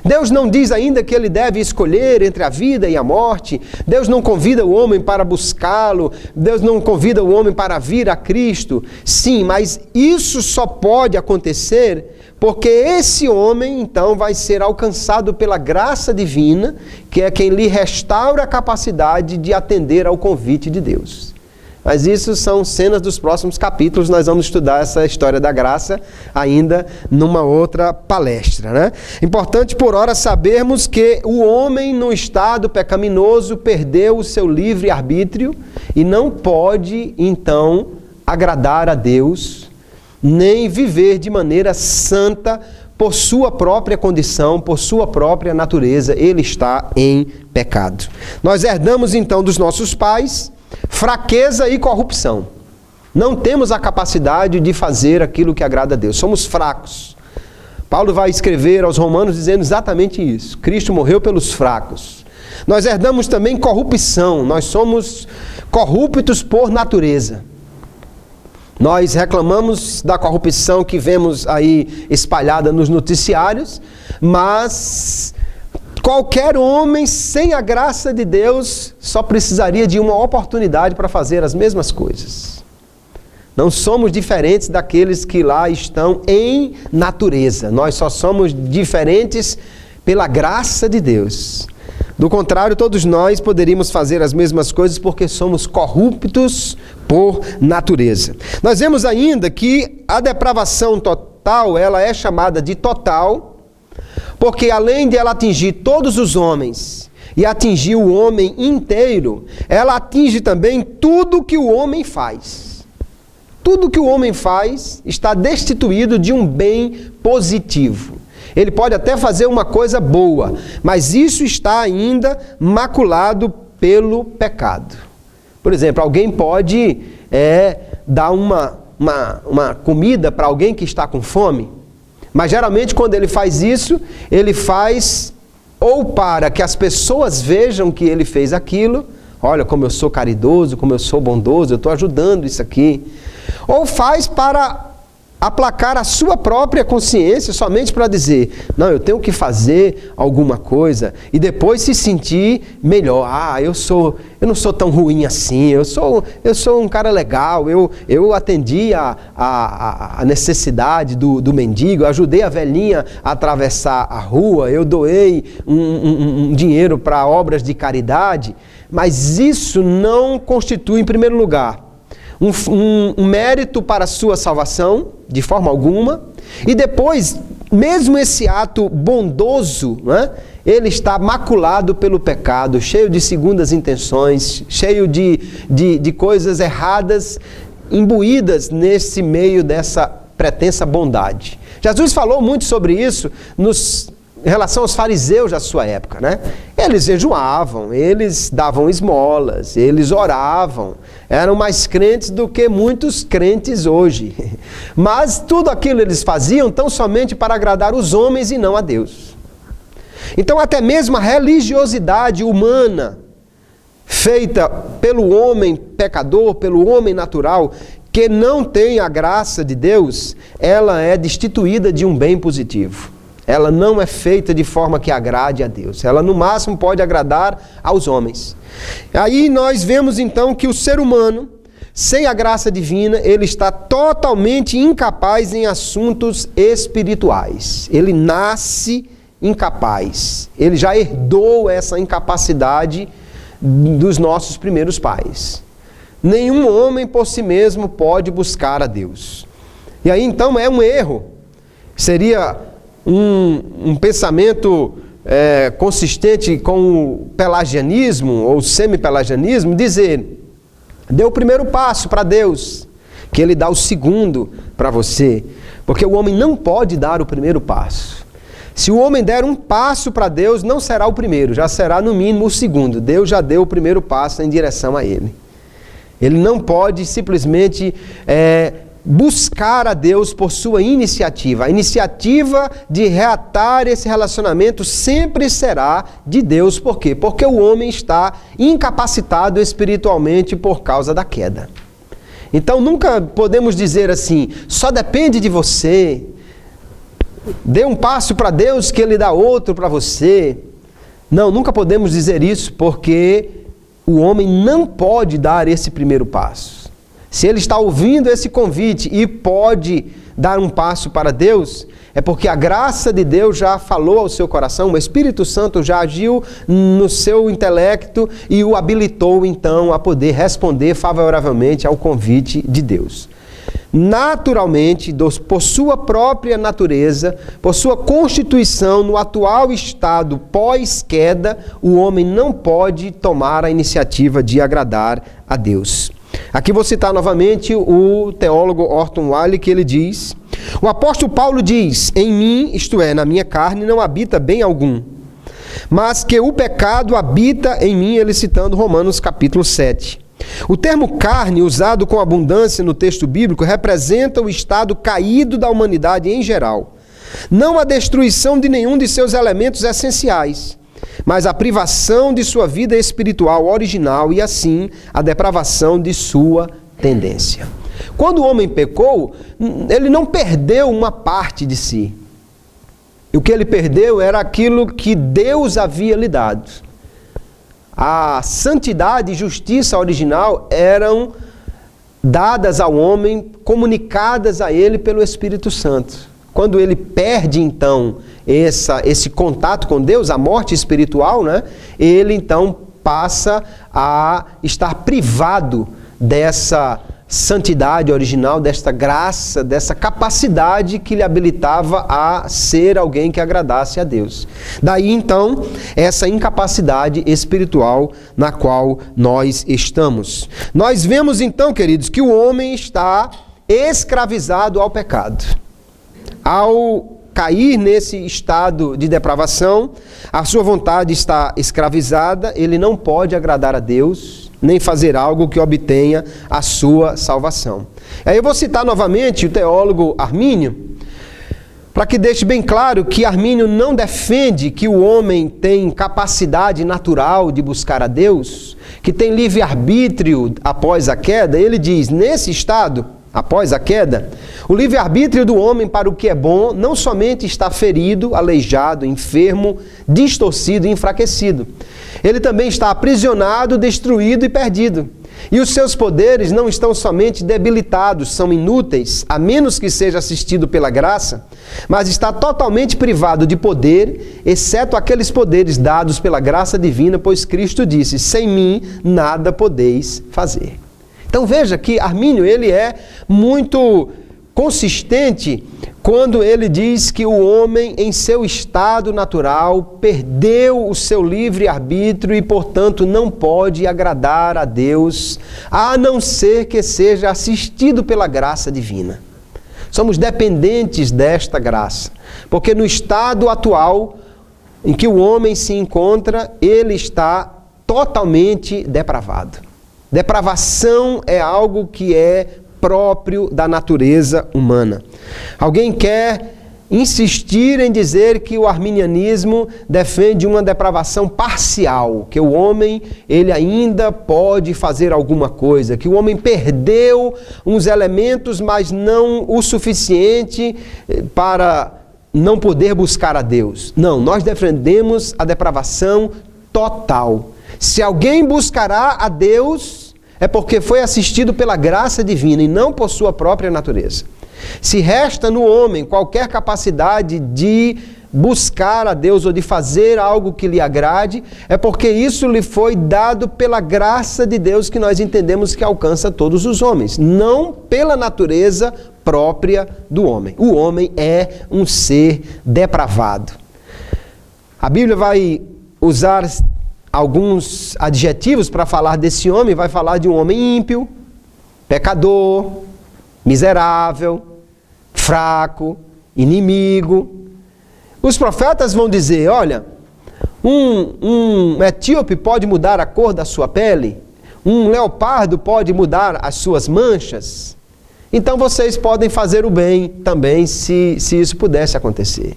Deus não diz ainda que ele deve escolher entre a vida e a morte? Deus não convida o homem para buscá-lo? Deus não convida o homem para vir a Cristo? Sim, mas isso só pode acontecer porque esse homem, então, vai ser alcançado pela graça divina, que é quem lhe restaura a capacidade de atender ao convite de Deus. mas isso são cenas dos próximos capítulos. Nós vamos estudar essa história da graça ainda numa outra palestra, né? Importante por ora sabermos que o homem no estado pecaminoso perdeu o seu livre-arbítrio e não pode então agradar a Deus, nem viver de maneira santa por sua própria condição, por sua própria natureza. Ele está em pecado. Nós herdamos então dos nossos pais fraqueza e corrupção. Não temos a capacidade de fazer aquilo que agrada a Deus. Somos fracos. Paulo vai escrever aos Romanos dizendo exatamente isso. Cristo morreu pelos fracos. Nós herdamos também corrupção. Nós somos corruptos por natureza. Nós reclamamos da corrupção que vemos aí espalhada nos noticiários, mas qualquer homem sem a graça de Deus só precisaria de uma oportunidade para fazer as mesmas coisas. Não somos diferentes daqueles que lá estão em natureza. Nós só somos diferentes pela graça de Deus. Do contrário, todos nós poderíamos fazer as mesmas coisas porque somos corruptos por natureza. Nós vemos ainda que a depravação total, ela é chamada de total, porque além de ela atingir todos os homens e atingir o homem inteiro, ela atinge também tudo que o homem faz. Tudo que o homem faz está destituído de um bem positivo. Ele pode até fazer uma coisa boa, mas isso está ainda maculado pelo pecado. Por exemplo, alguém pode dar uma comida para alguém que está com fome, mas geralmente quando ele faz isso, ele faz ou para que as pessoas vejam que ele fez aquilo, olha como eu sou caridoso, como eu sou bondoso, eu estou ajudando isso aqui, ou faz para aplacar a sua própria consciência, somente para dizer, não, eu tenho que fazer alguma coisa e depois se sentir melhor. Eu não sou tão ruim assim, eu sou um cara legal, eu atendi a necessidade do mendigo, eu ajudei a velhinha a atravessar a rua, eu doei um dinheiro para obras de caridade, mas isso não constitui, em primeiro lugar, um mérito para a sua salvação, de forma alguma, e depois, mesmo esse ato bondoso, né, ele está maculado pelo pecado, cheio de segundas intenções, cheio de coisas erradas, imbuídas nesse meio dessa pretensa bondade. Jesus falou muito sobre isso em relação aos fariseus da sua época, né? Eles jejuavam, eles davam esmolas, eles oravam, eram mais crentes do que muitos crentes hoje. Mas tudo aquilo eles faziam tão somente para agradar os homens e não a Deus. Então até mesmo a religiosidade humana, feita pelo homem pecador, pelo homem natural, que não tem a graça de Deus, ela é destituída de um bem positivo. Ela não é feita de forma que agrade a Deus. Ela, no máximo, pode agradar aos homens. Aí nós vemos, então, que o ser humano, sem a graça divina, ele está totalmente incapaz em assuntos espirituais. Ele nasce incapaz. Ele já herdou essa incapacidade dos nossos primeiros pais. Nenhum homem por si mesmo pode buscar a Deus. E aí, então, é um erro. Seria um pensamento consistente com o pelagianismo ou semi-pelagianismo, dizer, dê o primeiro passo para Deus, que Ele dá o segundo para você, porque o homem não pode dar o primeiro passo. Se o homem der um passo para Deus, não será o primeiro, já será no mínimo o segundo. Deus já deu o primeiro passo em direção a Ele. Ele não pode simplesmente buscar a Deus por sua iniciativa. A iniciativa de reatar esse relacionamento sempre será de Deus. Por quê? Porque o homem está incapacitado espiritualmente por causa da queda. Então nunca podemos dizer assim, só depende de você. Dê um passo para Deus que Ele dá outro para você. Não, nunca podemos dizer isso, porque o homem não pode dar esse primeiro passo. Se ele está ouvindo esse convite e pode dar um passo para Deus, é porque a graça de Deus já falou ao seu coração, o Espírito Santo já agiu no seu intelecto e o habilitou então a poder responder favoravelmente ao convite de Deus. Naturalmente, por sua própria natureza, por sua constituição, no atual estado pós-queda, o homem não pode tomar a iniciativa de agradar a Deus. Aqui vou citar novamente o teólogo Orton Wiley, que ele diz: o apóstolo Paulo diz, em mim, isto é, na minha carne, não habita bem algum, mas que o pecado habita em mim, ele citando Romanos capítulo 7. O termo carne, usado com abundância no texto bíblico, representa o estado caído da humanidade em geral. Não a destruição de nenhum de seus elementos essenciais, mas a privação de sua vida espiritual original e, assim, a depravação de sua tendência. Quando o homem pecou, ele não perdeu uma parte de si. O que ele perdeu era aquilo que Deus havia lhe dado. A santidade e justiça original eram dadas ao homem, comunicadas a ele pelo Espírito Santo. Quando ele perde, então, esse contato com Deus, a morte espiritual, né, ele, então, passa a estar privado dessa santidade original, desta graça, dessa capacidade que lhe habilitava a ser alguém que agradasse a Deus. Daí, então, essa incapacidade espiritual na qual nós estamos. Nós vemos, então, queridos, que o homem está escravizado ao pecado. Ao cair nesse estado de depravação, a sua vontade está escravizada, ele não pode agradar a Deus, nem fazer algo que obtenha a sua salvação. Aí eu vou citar novamente o teólogo Armínio, para que deixe bem claro que Armínio não defende que o homem tem capacidade natural de buscar a Deus, que tem livre-arbítrio após a queda. Ele diz, nesse estado, após a queda, o livre-arbítrio do homem para o que é bom não somente está ferido, aleijado, enfermo, distorcido e enfraquecido. Ele também está aprisionado, destruído e perdido. E os seus poderes não estão somente debilitados, são inúteis, a menos que seja assistido pela graça, mas está totalmente privado de poder, exceto aqueles poderes dados pela graça divina, pois Cristo disse, sem mim nada podeis fazer. Então veja que Armínio ele é muito consistente quando ele diz que o homem em seu estado natural perdeu o seu livre-arbítrio e, portanto, não pode agradar a Deus, a não ser que seja assistido pela graça divina. Somos dependentes desta graça, porque no estado atual em que o homem se encontra, ele está totalmente depravado. Depravação é algo que é próprio da natureza humana. Alguém quer insistir em dizer que o arminianismo defende uma depravação parcial, que o homem ele ainda pode fazer alguma coisa, que o homem perdeu uns elementos, mas não o suficiente para não poder buscar a Deus. Não, nós defendemos a depravação total. Se alguém buscará a Deus, é porque foi assistido pela graça divina e não por sua própria natureza. Se resta no homem qualquer capacidade de buscar a Deus ou de fazer algo que lhe agrade, é porque isso lhe foi dado pela graça de Deus que nós entendemos que alcança todos os homens, não pela natureza própria do homem. O homem é um ser depravado. A Bíblia vai usar alguns adjetivos para falar desse homem, vai falar de um homem ímpio, pecador, miserável, fraco, inimigo. Os profetas vão dizer, olha, um etíope pode mudar a cor da sua pele, um leopardo pode mudar as suas manchas, então vocês podem fazer o bem também se isso pudesse acontecer.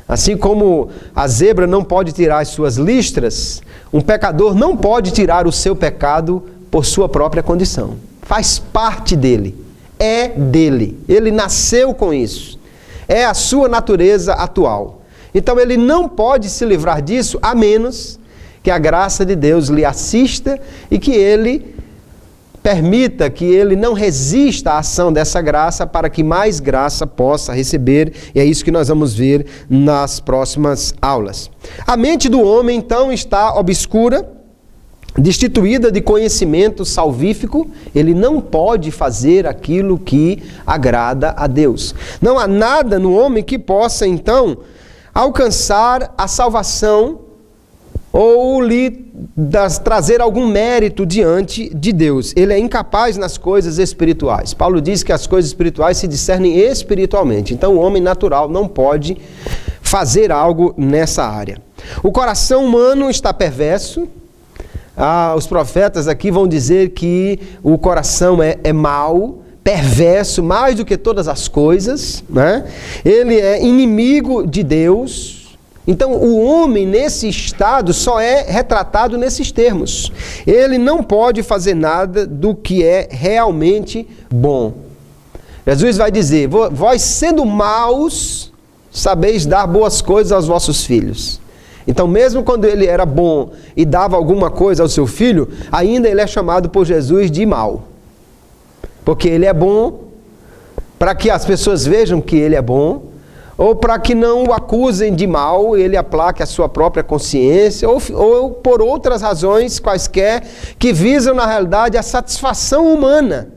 Assim como a zebra não pode tirar as suas listras, um pecador não pode tirar o seu pecado por sua própria condição. Faz parte dele, é dele, ele nasceu com isso, é a sua natureza atual. Então ele não pode se livrar disso a menos que a graça de Deus lhe assista e que ele permita que ele não resista à ação dessa graça para que mais graça possa receber, e é isso que nós vamos ver nas próximas aulas. A mente do homem, então, está obscura, destituída de conhecimento salvífico, ele não pode fazer aquilo que agrada a Deus. Não há nada no homem que possa, então, alcançar a salvação ou lhe trazer algum mérito diante de Deus. Ele é incapaz nas coisas espirituais. Paulo diz que as coisas espirituais se discernem espiritualmente. Então o homem natural não pode fazer algo nessa área. O coração humano está perverso. Os profetas aqui vão dizer que o coração é mau, perverso, mais do que todas as coisas, né? Ele é inimigo de Deus. Então, o homem nesse estado só é retratado nesses termos. Ele não pode fazer nada do que é realmente bom. Jesus vai dizer: vós sendo maus, sabeis dar boas coisas aos vossos filhos. Então, mesmo quando ele era bom e dava alguma coisa ao seu filho, ainda ele é chamado por Jesus de mau. Porque ele é bom, para que as pessoas vejam que ele é bom, ou para que não o acusem de mal, ele aplaque a sua própria consciência, ou por outras razões quaisquer, que visam na realidade a satisfação humana,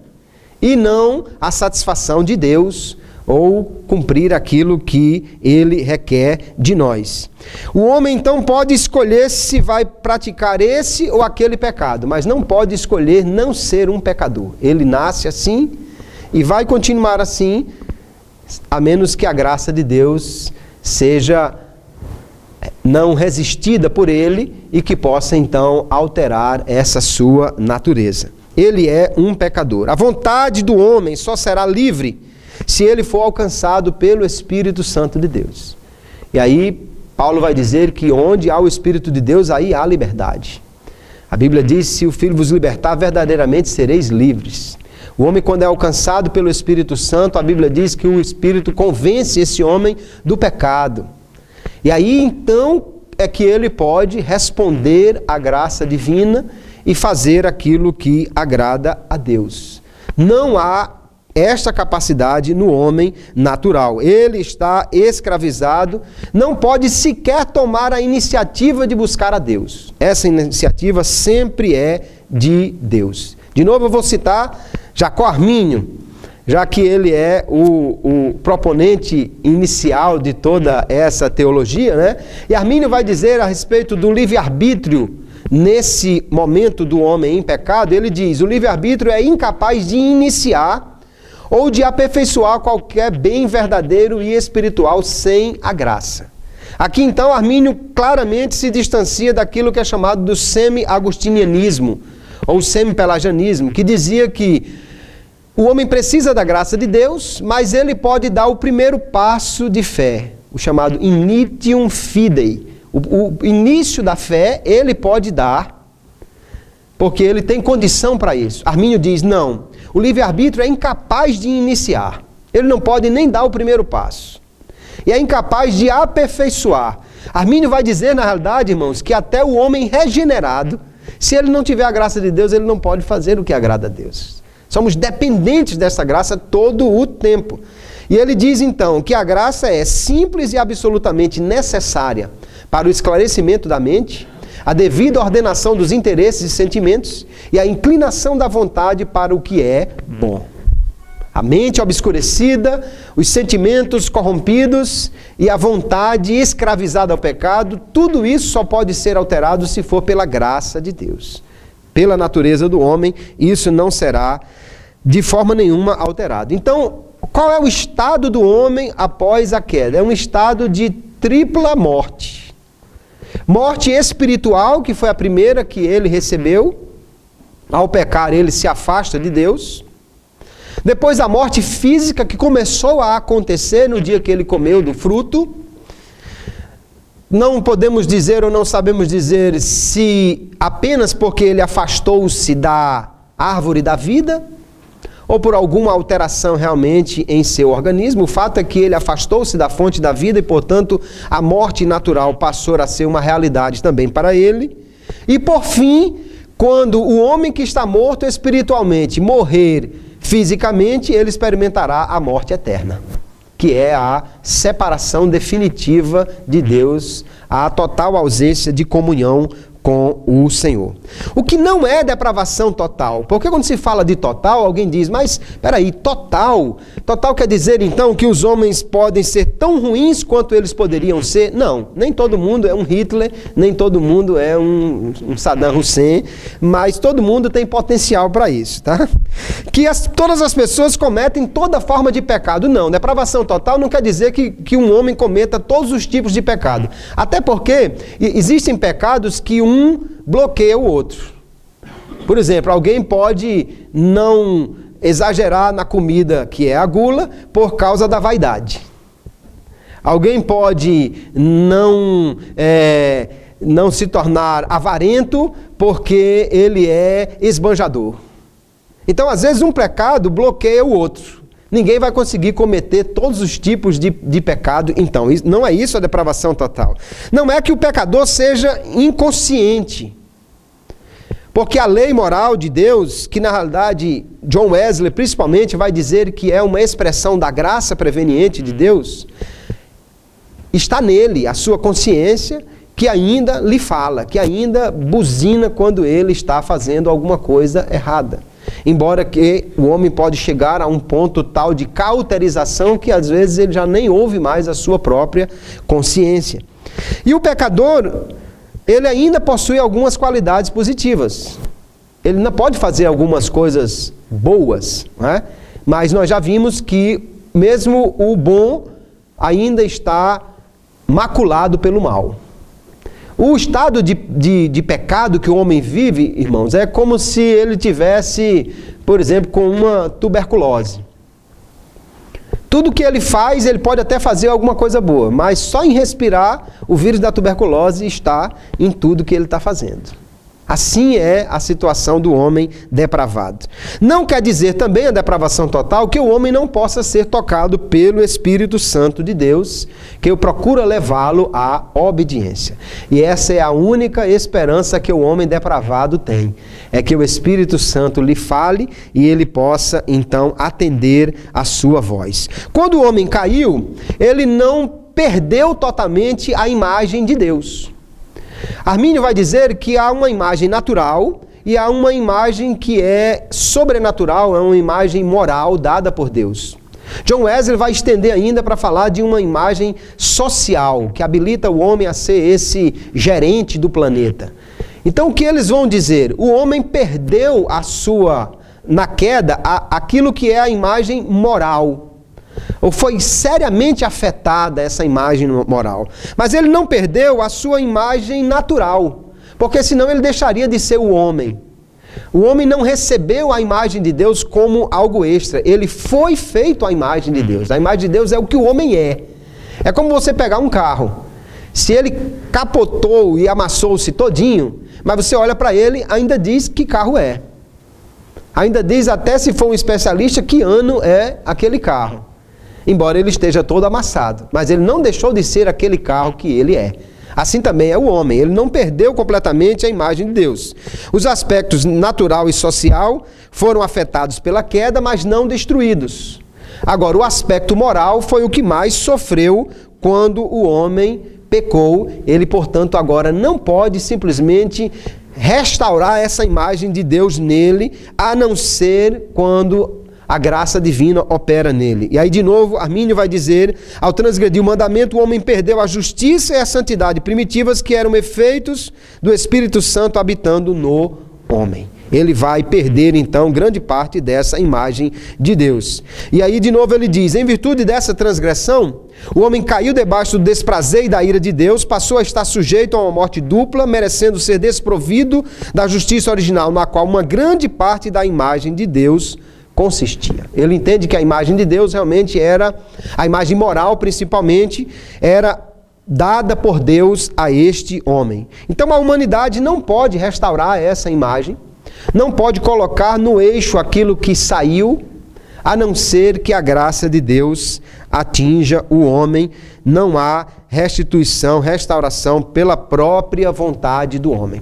e não a satisfação de Deus, ou cumprir aquilo que ele requer de nós. O homem então pode escolher se vai praticar esse ou aquele pecado, mas não pode escolher não ser um pecador. Ele nasce assim e vai continuar assim, a menos que a graça de Deus seja não resistida por ele e que possa então alterar essa sua natureza. Ele é um pecador. A vontade do homem só será livre se ele for alcançado pelo Espírito Santo de Deus. E aí Paulo vai dizer que onde há o Espírito de Deus, aí há liberdade. A Bíblia diz: se o Filho vos libertar, verdadeiramente sereis livres. O homem, quando é alcançado pelo Espírito Santo, a Bíblia diz que o Espírito convence esse homem do pecado. E aí, então, é que ele pode responder à graça divina e fazer aquilo que agrada a Deus. Não há esta capacidade no homem natural. Ele está escravizado, não pode sequer tomar a iniciativa de buscar a Deus. Essa iniciativa sempre é de Deus. De novo eu vou citar Jacó Armínio, já que ele é o proponente inicial de toda essa teologia, né? E Armínio vai dizer a respeito do livre-arbítrio nesse momento do homem em pecado. Ele diz: o livre-arbítrio é incapaz de iniciar ou de aperfeiçoar qualquer bem verdadeiro e espiritual sem a graça. Aqui então Armínio claramente se distancia daquilo que é chamado do semi-agostinianismo ou semi-pelagianismo, que dizia que o homem precisa da graça de Deus, mas ele pode dar o primeiro passo de fé, o chamado initium fidei. O início da fé ele pode dar, porque ele tem condição para isso. Armínio diz: não, o livre-arbítrio é incapaz de iniciar, ele não pode nem dar o primeiro passo, e é incapaz de aperfeiçoar. Armínio vai dizer, na realidade, irmãos, que até o homem regenerado, se ele não tiver a graça de Deus, ele não pode fazer o que agrada a Deus. Somos dependentes dessa graça todo o tempo. E ele diz então que a graça é simples e absolutamente necessária para o esclarecimento da mente, a devida ordenação dos interesses e sentimentos e a inclinação da vontade para o que é bom. A mente obscurecida, os sentimentos corrompidos e a vontade escravizada ao pecado, tudo isso só pode ser alterado se for pela graça de Deus. Pela natureza do homem, isso não será de forma nenhuma alterado. Então, qual é o estado do homem após a queda? É um estado de tripla morte. Morte espiritual, que foi a primeira que ele recebeu. Ao pecar, ele se afasta de Deus. Depois a morte física, que começou a acontecer no dia que ele comeu do fruto. Não podemos dizer ou não sabemos dizer se apenas porque ele afastou-se da árvore da vida ou por alguma alteração realmente em seu organismo. O fato é que ele afastou-se da fonte da vida e, portanto, a morte natural passou a ser uma realidade também para ele. E, por fim, quando o homem que está morto espiritualmente morrer fisicamente, ele experimentará a morte eterna, que é a separação definitiva de Deus, a total ausência de comunhão com o Senhor. O que não é depravação total, porque quando se fala de total, alguém diz, mas peraí, total quer dizer então que os homens podem ser tão ruins quanto eles poderiam ser? Não, nem todo mundo é um Hitler, nem todo mundo é um Saddam Hussein, mas todo mundo tem potencial para isso, tá? Que todas as pessoas cometem toda forma de pecado. Não, depravação total não quer dizer que um homem cometa todos os tipos de pecado, até porque existem pecados que um bloqueia o outro. Por exemplo, alguém pode não exagerar na comida, que é a gula, por causa da vaidade. Alguém pode não se tornar avarento porque ele é esbanjador. Então, às vezes, um pecado bloqueia o outro. Ninguém vai conseguir cometer todos os tipos de pecado. Então, não é isso a depravação total. Não é que o pecador seja inconsciente. Porque a lei moral de Deus, que na realidade John Wesley principalmente vai dizer que é uma expressão da graça preveniente de Deus, está nele, a sua consciência, que ainda lhe fala, que ainda buzina quando ele está fazendo alguma coisa errada. Embora que o homem pode chegar a um ponto tal de cauterização que às vezes ele já nem ouve mais a sua própria consciência. E o pecador, ele ainda possui algumas qualidades positivas. Ele ainda pode fazer algumas coisas boas, né? Mas nós já vimos que mesmo o bom ainda está maculado pelo mal. O estado de pecado que o homem vive, irmãos, é como se ele tivesse, por exemplo, com uma tuberculose. Tudo que ele faz, ele pode até fazer alguma coisa boa, mas só em respirar, o vírus da tuberculose está em tudo que ele está fazendo. Assim é a situação do homem depravado. Não quer dizer também a depravação total que o homem não possa ser tocado pelo Espírito Santo de Deus, que procura levá-lo à obediência. E essa é a única esperança que o homem depravado tem. É que o Espírito Santo lhe fale e ele possa então atender a sua voz. Quando o homem caiu, ele não perdeu totalmente a imagem de Deus. Armínio vai dizer que há uma imagem natural e há uma imagem que é sobrenatural, é uma imagem moral dada por Deus. John Wesley vai estender ainda para falar de uma imagem social, que habilita o homem a ser esse gerente do planeta. Então o que eles vão dizer? O homem perdeu na queda, aquilo que é a imagem moral. Ou foi seriamente afetada essa imagem moral. Mas ele não perdeu a sua imagem natural, porque senão ele deixaria de ser o homem. O homem não recebeu a imagem de Deus como algo extra. Ele foi feito à imagem de Deus. A imagem de Deus é o que o homem é. É como você pegar um carro. Se ele capotou e amassou-se todinho, mas você olha para ele, ainda diz que carro é. Ainda diz, até se for um especialista, que ano é aquele carro. Embora ele esteja todo amassado, mas ele não deixou de ser aquele carro que ele é. Assim também é o homem, ele não perdeu completamente a imagem de Deus. Os aspectos natural e social foram afetados pela queda, mas não destruídos. Agora, o aspecto moral foi o que mais sofreu quando o homem pecou. Ele, portanto, agora não pode simplesmente restaurar essa imagem de Deus nele, a não ser quando a graça divina opera nele. E aí, de novo, Armínio vai dizer, ao transgredir o mandamento, o homem perdeu a justiça e a santidade primitivas, que eram efeitos do Espírito Santo habitando no homem. Ele vai perder, então, grande parte dessa imagem de Deus. E aí, de novo, ele diz, em virtude dessa transgressão, o homem caiu debaixo do desprazer e da ira de Deus, passou a estar sujeito a uma morte dupla, merecendo ser desprovido da justiça original, na qual uma grande parte da imagem de Deus consistia. Ele entende que a imagem de Deus realmente era, a imagem moral principalmente, era dada por Deus a este homem. Então a humanidade não pode restaurar essa imagem, não pode colocar no eixo aquilo que saiu, a não ser que a graça de Deus atinja o homem, não há restauração pela própria vontade do homem.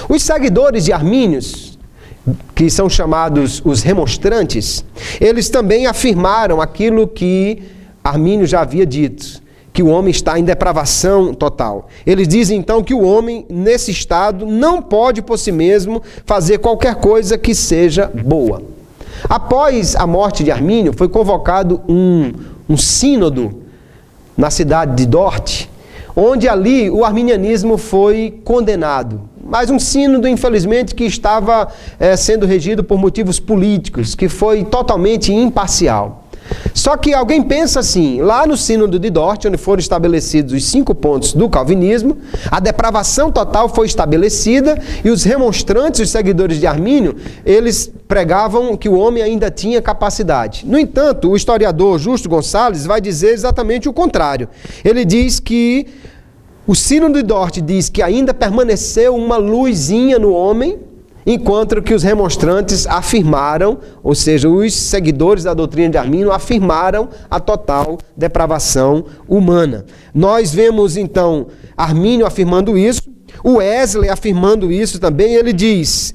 Os seguidores de Armínios, que são chamados os remonstrantes, eles também afirmaram aquilo que Armínio já havia dito, que o homem está em depravação total. Eles dizem então que o homem, nesse estado, não pode por si mesmo fazer qualquer coisa que seja boa. Após a morte de Armínio, foi convocado um sínodo na cidade de Dort, onde ali o arminianismo foi condenado. Mas um sínodo, infelizmente, que estava sendo regido por motivos políticos, que foi totalmente imparcial. Só que alguém pensa assim, lá no sínodo de Dort, onde foram estabelecidos os 5 pontos do calvinismo, a depravação total foi estabelecida e os remonstrantes, os seguidores de Armínio, eles pregavam que o homem ainda tinha capacidade. No entanto, o historiador Justo Gonçalves vai dizer exatamente o contrário. Ele diz que o sínodo de Dort diz que ainda permaneceu uma luzinha no homem, enquanto que os remonstrantes afirmaram, ou seja, os seguidores da doutrina de Armínio afirmaram a total depravação humana. Nós vemos então Armínio afirmando isso, o Wesley afirmando isso também. Ele diz: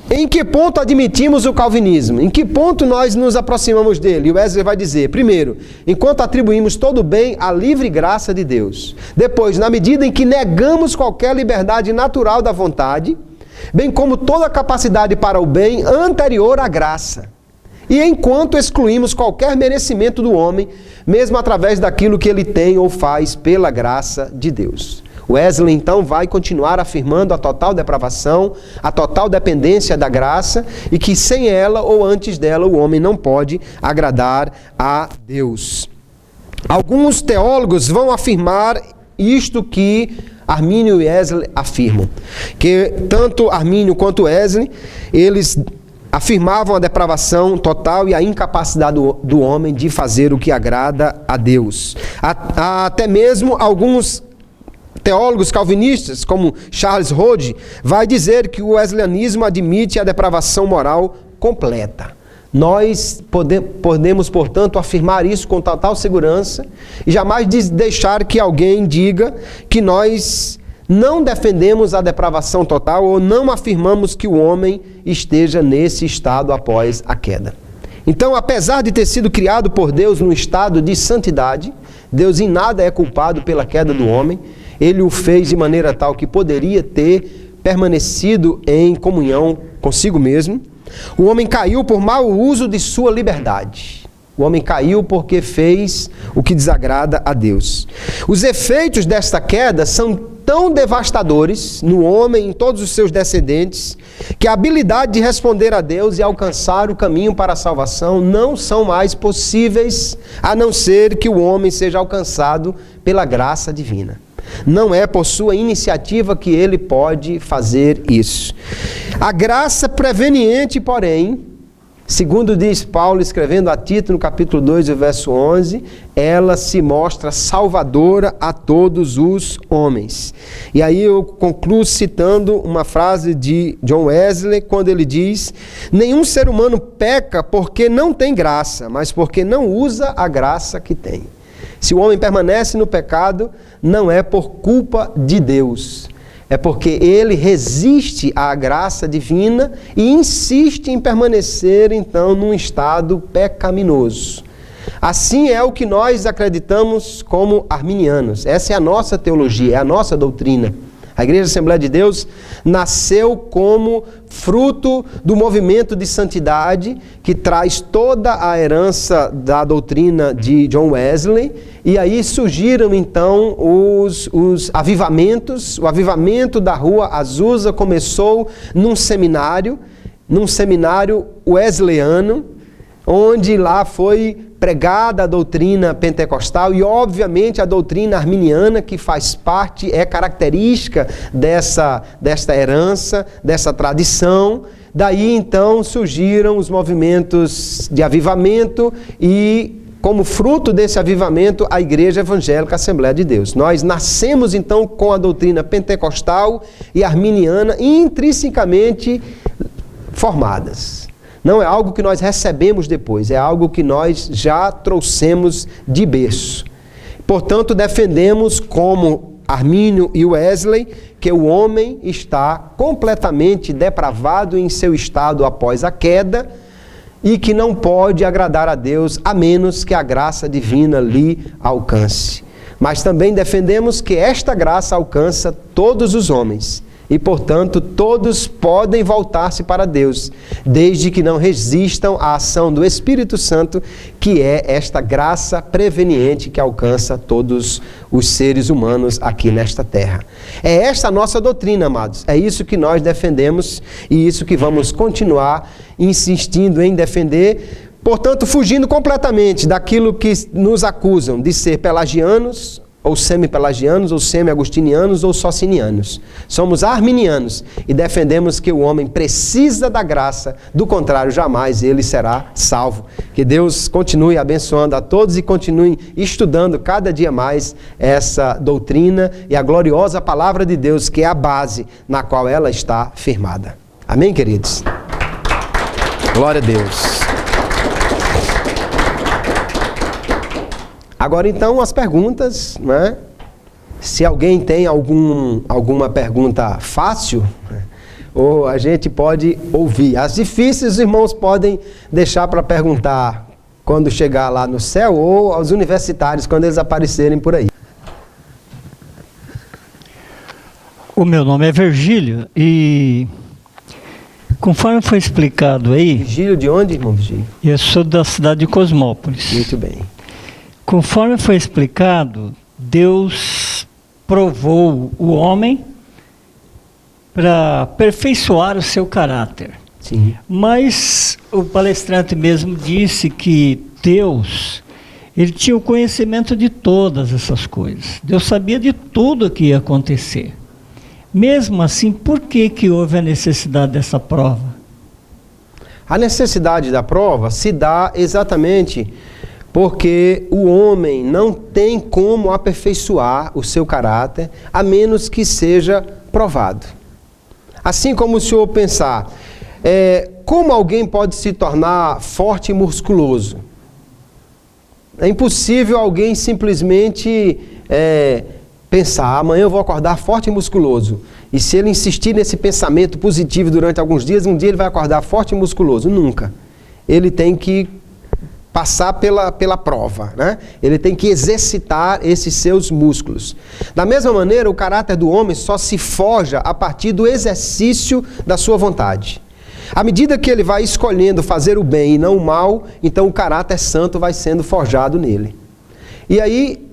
em que ponto admitimos o calvinismo? Em que ponto nós nos aproximamos dele? E o Wesley vai dizer, primeiro, enquanto atribuímos todo o bem à livre graça de Deus. Depois, na medida em que negamos qualquer liberdade natural da vontade, bem como toda a capacidade para o bem anterior à graça. E enquanto excluímos qualquer merecimento do homem, mesmo através daquilo que ele tem ou faz pela graça de Deus. Wesley, então, vai continuar afirmando a total depravação, a total dependência da graça, e que sem ela ou antes dela o homem não pode agradar a Deus. Alguns teólogos vão afirmar isto que Armínio e Wesley afirmam, que tanto Armínio quanto Wesley, eles afirmavam a depravação total e a incapacidade do homem de fazer o que agrada a Deus. Até mesmo alguns teólogos calvinistas, como Charles Rhodes, vai dizer que o wesleyanismo admite a depravação moral completa. Nós podemos, portanto, afirmar isso com total segurança e jamais deixar que alguém diga que nós não defendemos a depravação total ou não afirmamos que o homem esteja nesse estado após a queda. Então, apesar de ter sido criado por Deus num estado de santidade, Deus em nada é culpado pela queda do homem. Ele o fez de maneira tal que poderia ter permanecido em comunhão consigo mesmo. O homem caiu por mau uso de sua liberdade. O homem caiu porque fez o que desagrada a Deus. Os efeitos desta queda são tão devastadores no homem e em todos os seus descendentes, que a habilidade de responder a Deus e alcançar o caminho para a salvação não são mais possíveis, a não ser que o homem seja alcançado pela graça divina. Não é por sua iniciativa que ele pode fazer isso. A graça preveniente, porém, segundo diz Paulo escrevendo a Tito no capítulo 2, verso 11, ela se mostra salvadora a todos os homens. E aí eu concluo citando uma frase de John Wesley, quando ele diz: nenhum ser humano peca porque não tem graça, mas porque não usa a graça que tem. Se o homem permanece no pecado, não é por culpa de Deus, é porque ele resiste à graça divina e insiste em permanecer, então, num estado pecaminoso. Assim é o que nós acreditamos como arminianos. Essa é a nossa teologia, é a nossa doutrina. A Igreja Assembleia de Deus nasceu como fruto do movimento de santidade que traz toda a herança da doutrina de John Wesley, e aí surgiram então os avivamentos. O avivamento da Rua Azusa começou num seminário wesleyano, onde lá foi pregada a doutrina pentecostal e, obviamente, a doutrina arminiana, que faz parte, é característica desta herança, dessa tradição. Daí, então, surgiram os movimentos de avivamento e, como fruto desse avivamento, a Igreja Evangélica Assembleia de Deus. Nós nascemos, então, com a doutrina pentecostal e arminiana intrinsecamente formadas. Não é algo que nós recebemos depois, é algo que nós já trouxemos de berço. Portanto, defendemos, como Armínio e Wesley, que o homem está completamente depravado em seu estado após a queda e que não pode agradar a Deus a menos que a graça divina lhe alcance. Mas também defendemos que esta graça alcança todos os homens e, portanto, todos podem voltar-se para Deus, desde que não resistam à ação do Espírito Santo, que é esta graça preveniente que alcança todos os seres humanos aqui nesta terra. É esta a nossa doutrina, amados. É isso que nós defendemos e isso que vamos continuar insistindo em defender, portanto, fugindo completamente daquilo que nos acusam de ser pelagianos, ou semi-pelagianos, ou semi-agustinianos, ou socinianos. Somos arminianos e defendemos que o homem precisa da graça, do contrário, jamais ele será salvo. Que Deus continue abençoando a todos e continue estudando cada dia mais essa doutrina e a gloriosa palavra de Deus, que é a base na qual ela está firmada. Amém, queridos? Glória a Deus. Agora, então, as perguntas, né? Se alguém tem alguma pergunta fácil, ou a gente pode ouvir. As difíceis, os irmãos podem deixar para perguntar quando chegar lá no céu, ou aos universitários, quando eles aparecerem por aí. O meu nome é Virgílio e, conforme foi explicado aí... Virgílio de onde, irmão Virgílio? Eu sou da cidade de Cosmópolis. Muito bem. Conforme foi explicado, Deus provou o homem para aperfeiçoar o seu caráter. Sim. Mas o palestrante mesmo disse que Deus, ele tinha o conhecimento de todas essas coisas. Deus sabia de tudo o que ia acontecer. Mesmo assim, por que houve a necessidade dessa prova? A necessidade da prova se dá exatamente porque o homem não tem como aperfeiçoar o seu caráter, a menos que seja provado. Assim como o senhor pensar, como alguém pode se tornar forte e musculoso? É impossível alguém simplesmente pensar, amanhã eu vou acordar forte e musculoso. E se ele insistir nesse pensamento positivo durante alguns dias, um dia ele vai acordar forte e musculoso. Nunca. Ele tem que passar pela prova, né? Ele tem que exercitar esses seus músculos. Da mesma maneira, o caráter do homem só se forja a partir do exercício da sua vontade. À medida que ele vai escolhendo fazer o bem e não o mal, então o caráter santo vai sendo forjado nele. E aí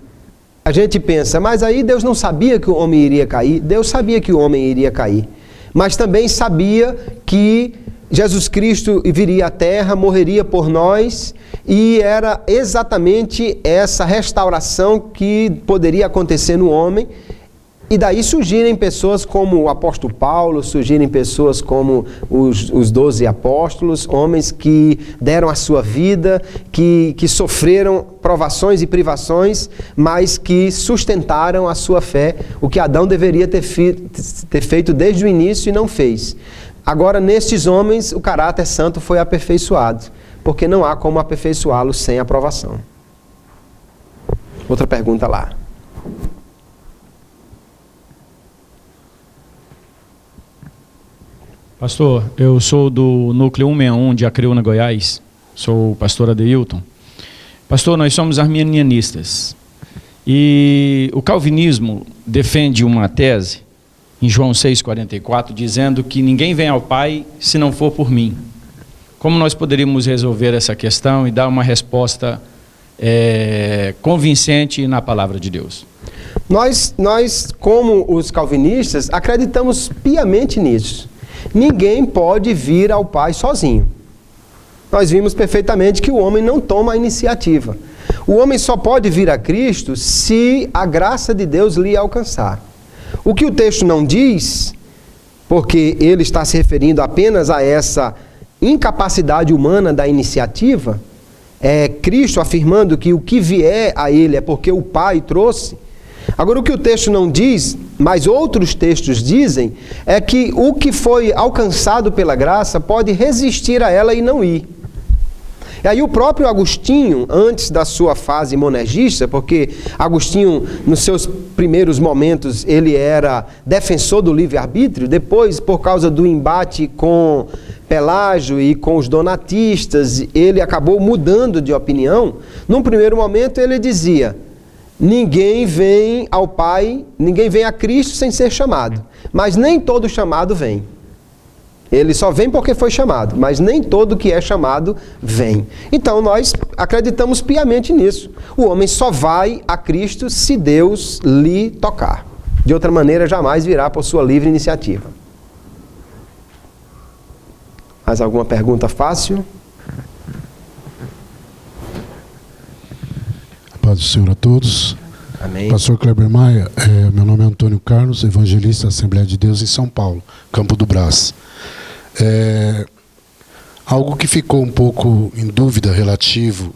a gente pensa, mas aí Deus não sabia que o homem iria cair? Deus sabia que o homem iria cair, mas também sabia que Jesus Cristo viria à terra, morreria por nós, e era exatamente essa restauração que poderia acontecer no homem. E daí surgirem pessoas como o apóstolo Paulo, surgirem pessoas como os 12 apóstolos, homens que deram a sua vida, que sofreram provações e privações, mas que sustentaram a sua fé, o que Adão deveria ter feito desde o início e não fez. Agora, nestes homens, o caráter santo foi aperfeiçoado, porque não há como aperfeiçoá-lo sem aprovação. Outra pergunta lá. Pastor, eu sou do Núcleo 161 de Acreúna, Goiás. Sou o pastor Adeilton. Pastor, nós somos arminianistas. E o calvinismo defende uma tese, em João 6,44, dizendo que ninguém vem ao Pai se não for por mim. Como nós poderíamos resolver essa questão e dar uma resposta convincente na palavra de Deus? Nós, como os calvinistas, acreditamos piamente nisso. Ninguém pode vir ao Pai sozinho. Nós vimos perfeitamente que o homem não toma a iniciativa. O homem só pode vir a Cristo se a graça de Deus lhe alcançar. O que o texto não diz, porque ele está se referindo apenas a essa incapacidade humana da iniciativa, é Cristo afirmando que o que vier a ele é porque o Pai trouxe. Agora, o que o texto não diz mas outros textos dizem, é que o que foi alcançado pela graça pode resistir a ela e não ir. E aí o próprio Agostinho, antes da sua fase monergista, porque Agostinho, nos seus primeiros momentos, ele era defensor do livre-arbítrio, depois, por causa do embate com Pelágio e com os donatistas, ele acabou mudando de opinião. Num primeiro momento ele dizia, ninguém vem ao Pai, ninguém vem a Cristo sem ser chamado, mas nem todo chamado vem. Ele só vem porque foi chamado, mas nem todo que é chamado vem. Então nós acreditamos piamente nisso. O homem só vai a Cristo se Deus lhe tocar. De outra maneira, jamais virá por sua livre iniciativa. Mais alguma pergunta fácil? A paz do Senhor a todos. Amém. Pastor Kleber Maia, meu nome é Antônio Carlos, evangelista da Assembleia de Deus em São Paulo, Campo do Brás. Algo que ficou um pouco em dúvida relativo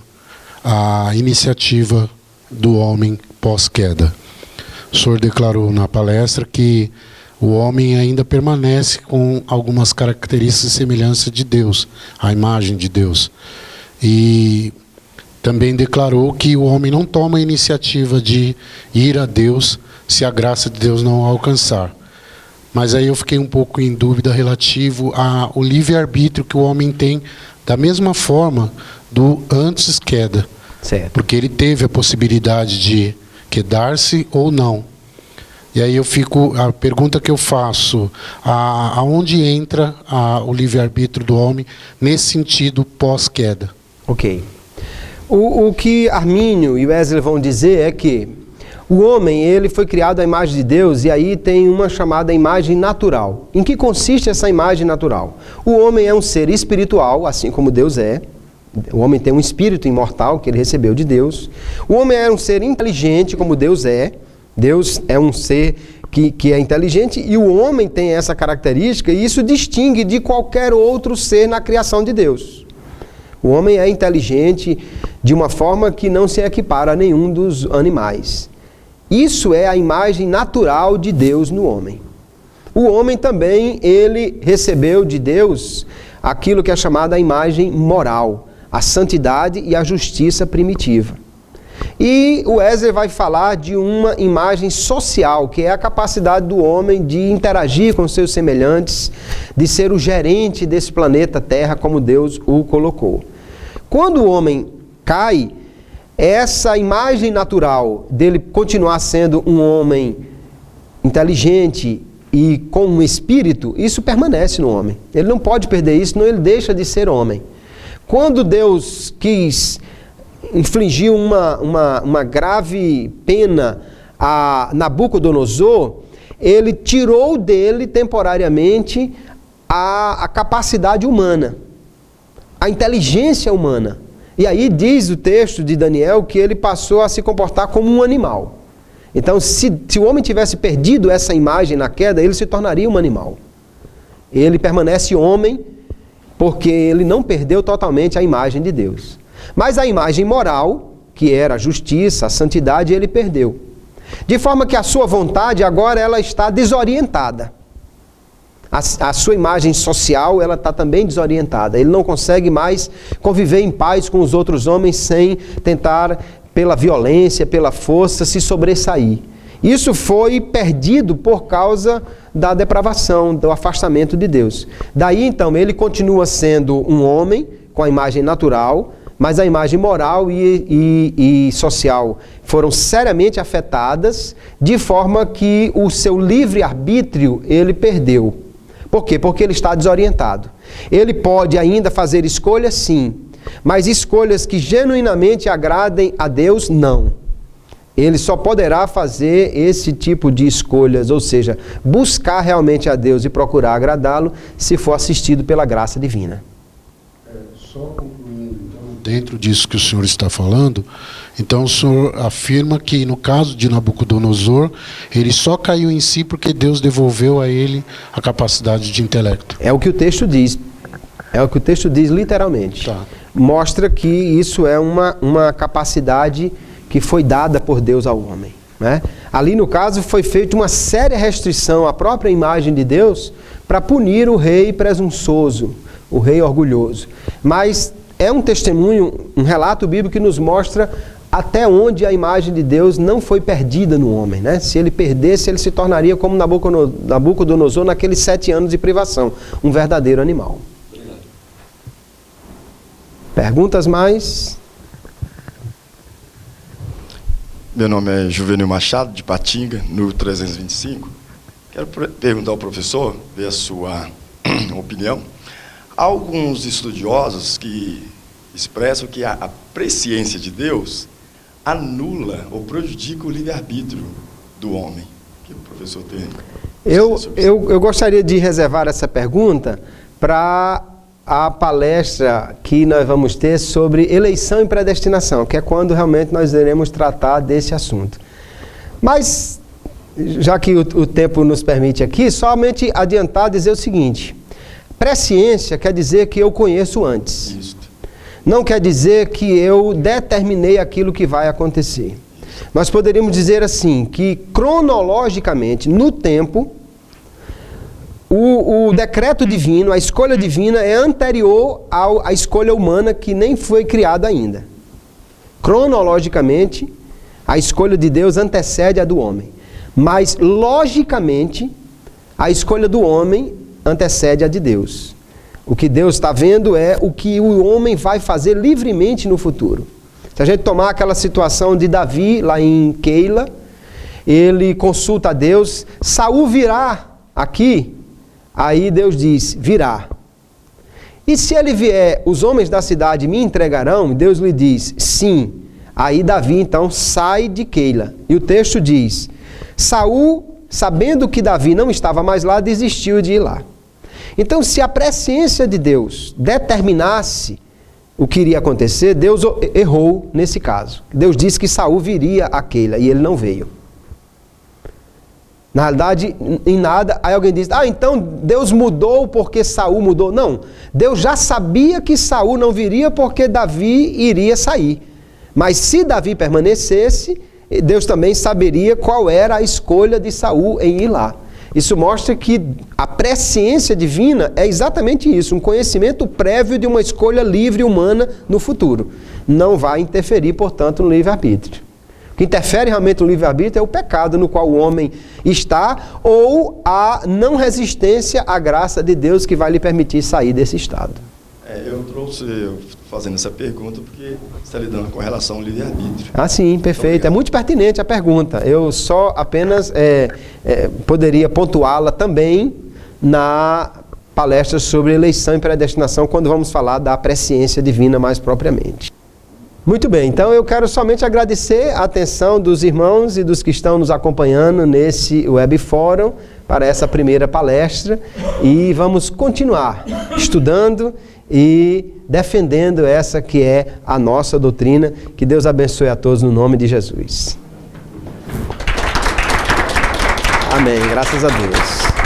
à iniciativa do homem pós-queda. O senhor declarou na palestra que o homem ainda permanece com algumas características e semelhanças de Deus, a imagem de Deus. E também declarou que o homem não toma a iniciativa de ir a Deus se a graça de Deus não o alcançar. Mas aí eu fiquei um pouco em dúvida relativo ao livre-arbítrio que o homem tem, da mesma forma do antes queda. Certo. Porque ele teve a possibilidade de quedar-se ou não. E aí a pergunta que eu faço, aonde entra o livre-arbítrio do homem nesse sentido pós-queda? Ok. O que Armínio e Wesley vão dizer é que o homem, ele foi criado à imagem de Deus, e aí tem uma chamada imagem natural. Em que consiste essa imagem natural? O homem é um ser espiritual, assim como Deus é. O homem tem um espírito imortal que ele recebeu de Deus. O homem é um ser inteligente, como Deus é. Deus é um ser que é inteligente, e o homem tem essa característica, e isso distingue de qualquer outro ser na criação de Deus. O homem é inteligente de uma forma que não se equipara a nenhum dos animais. Isso é a imagem natural de Deus no homem. O homem também, ele recebeu de Deus aquilo que é chamada a imagem moral, a santidade e a justiça primitiva. E o Wesley vai falar de uma imagem social, que é a capacidade do homem de interagir com seus semelhantes, de ser o gerente desse planeta Terra como Deus o colocou. Quando o homem cai, essa imagem natural dele continuar sendo um homem inteligente e com um espírito, isso permanece no homem. Ele não pode perder isso, senão ele deixa de ser homem. Quando Deus quis infligir uma grave pena a Nabucodonosor, ele tirou dele temporariamente a capacidade humana, a inteligência humana. E aí diz o texto de Daniel que ele passou a se comportar como um animal. Então, se o homem tivesse perdido essa imagem na queda, ele se tornaria um animal. Ele permanece homem porque ele não perdeu totalmente a imagem de Deus. Mas a imagem moral, que era a justiça, a santidade, ele perdeu. De forma que a sua vontade agora ela está desorientada. A sua imagem social, ela está também desorientada. Ele não consegue mais conviver em paz com os outros homens sem tentar, pela violência, pela força, se sobressair. Isso foi perdido por causa da depravação, do afastamento de Deus. Daí, então, ele continua sendo um homem com a imagem natural, mas a imagem moral e social foram seriamente afetadas, de forma que o seu livre-arbítrio ele perdeu. Por quê? Porque ele está desorientado. Ele pode ainda fazer escolhas, sim, mas escolhas que genuinamente agradem a Deus, não. Ele só poderá fazer esse tipo de escolhas, ou seja, buscar realmente a Deus e procurar agradá-lo, se for assistido pela graça divina. Só concluindo, então, dentro disso que o senhor está falando, então o senhor afirma que no caso de Nabucodonosor, ele só caiu em si porque Deus devolveu a ele a capacidade de intelecto. É o que o texto diz. É o que o texto diz literalmente. Tá. Mostra que isso é uma capacidade que foi dada por Deus ao homem. né? Ali, no caso, foi feita uma séria restrição à própria imagem de Deus para punir o rei presunçoso, o rei orgulhoso. Mas é um testemunho, um relato bíblico que nos mostra até onde a imagem de Deus não foi perdida no homem, né? Se ele perdesse, ele se tornaria como Nabucodonosor naqueles 7 anos de privação, um verdadeiro animal. Perguntas mais? Meu nome é Juvenil Machado, de Patinga, no 325. Quero perguntar ao professor, ver a sua opinião. Há alguns estudiosos que expressam que a presciência de Deus anula ou prejudica o livre-arbítrio do homem. O que o professor tem? Eu gostaria de reservar essa pergunta para a palestra que nós vamos ter sobre eleição e predestinação, que é quando realmente nós iremos tratar desse assunto. Mas, já que o tempo nos permite aqui, somente adiantar dizer o seguinte: presciência quer dizer que eu conheço antes. Isso. Não quer dizer que eu determinei aquilo que vai acontecer. Nós poderíamos dizer assim, que cronologicamente, no tempo, o decreto divino, a escolha divina é anterior à escolha humana que nem foi criada ainda. Cronologicamente, a escolha de Deus antecede a do homem. Mas, logicamente, a escolha do homem antecede a de Deus. O que Deus está vendo é o que o homem vai fazer livremente no futuro. Se a gente tomar aquela situação de Davi, lá em Keila, ele consulta a Deus, Saul virá aqui, aí Deus diz, virá. E se ele vier, os homens da cidade me entregarão? Deus lhe diz, sim. Aí Davi então sai de Keila. E o texto diz, Saul, sabendo que Davi não estava mais lá, desistiu de ir lá. Então, se a presciência de Deus determinasse o que iria acontecer, Deus errou nesse caso. Deus disse que Saul viria a Keila e ele não veio. Na realidade, em nada, aí alguém diz, então Deus mudou porque Saul mudou. Não, Deus já sabia que Saul não viria porque Davi iria sair. Mas se Davi permanecesse, Deus também saberia qual era a escolha de Saul em ir lá. Isso mostra que a presciência divina é exatamente isso, um conhecimento prévio de uma escolha livre humana no futuro. Não vai interferir, portanto, no livre-arbítrio. O que interfere realmente no livre-arbítrio é o pecado no qual o homem está ou a não resistência à graça de Deus que vai lhe permitir sair desse estado. Eu fazendo essa pergunta porque está lidando com relação ao livre-arbítrio. Ah, sim, perfeito. É muito pertinente a pergunta. Eu só apenas poderia pontuá-la também na palestra sobre eleição e predestinação, quando vamos falar da presciência divina mais propriamente. Muito bem, então eu quero somente agradecer a atenção dos irmãos e dos que estão nos acompanhando nesse Web Fórum para essa primeira palestra e vamos continuar estudando e defendendo essa que é a nossa doutrina. Que Deus abençoe a todos no nome de Jesus. Amém. Graças a Deus.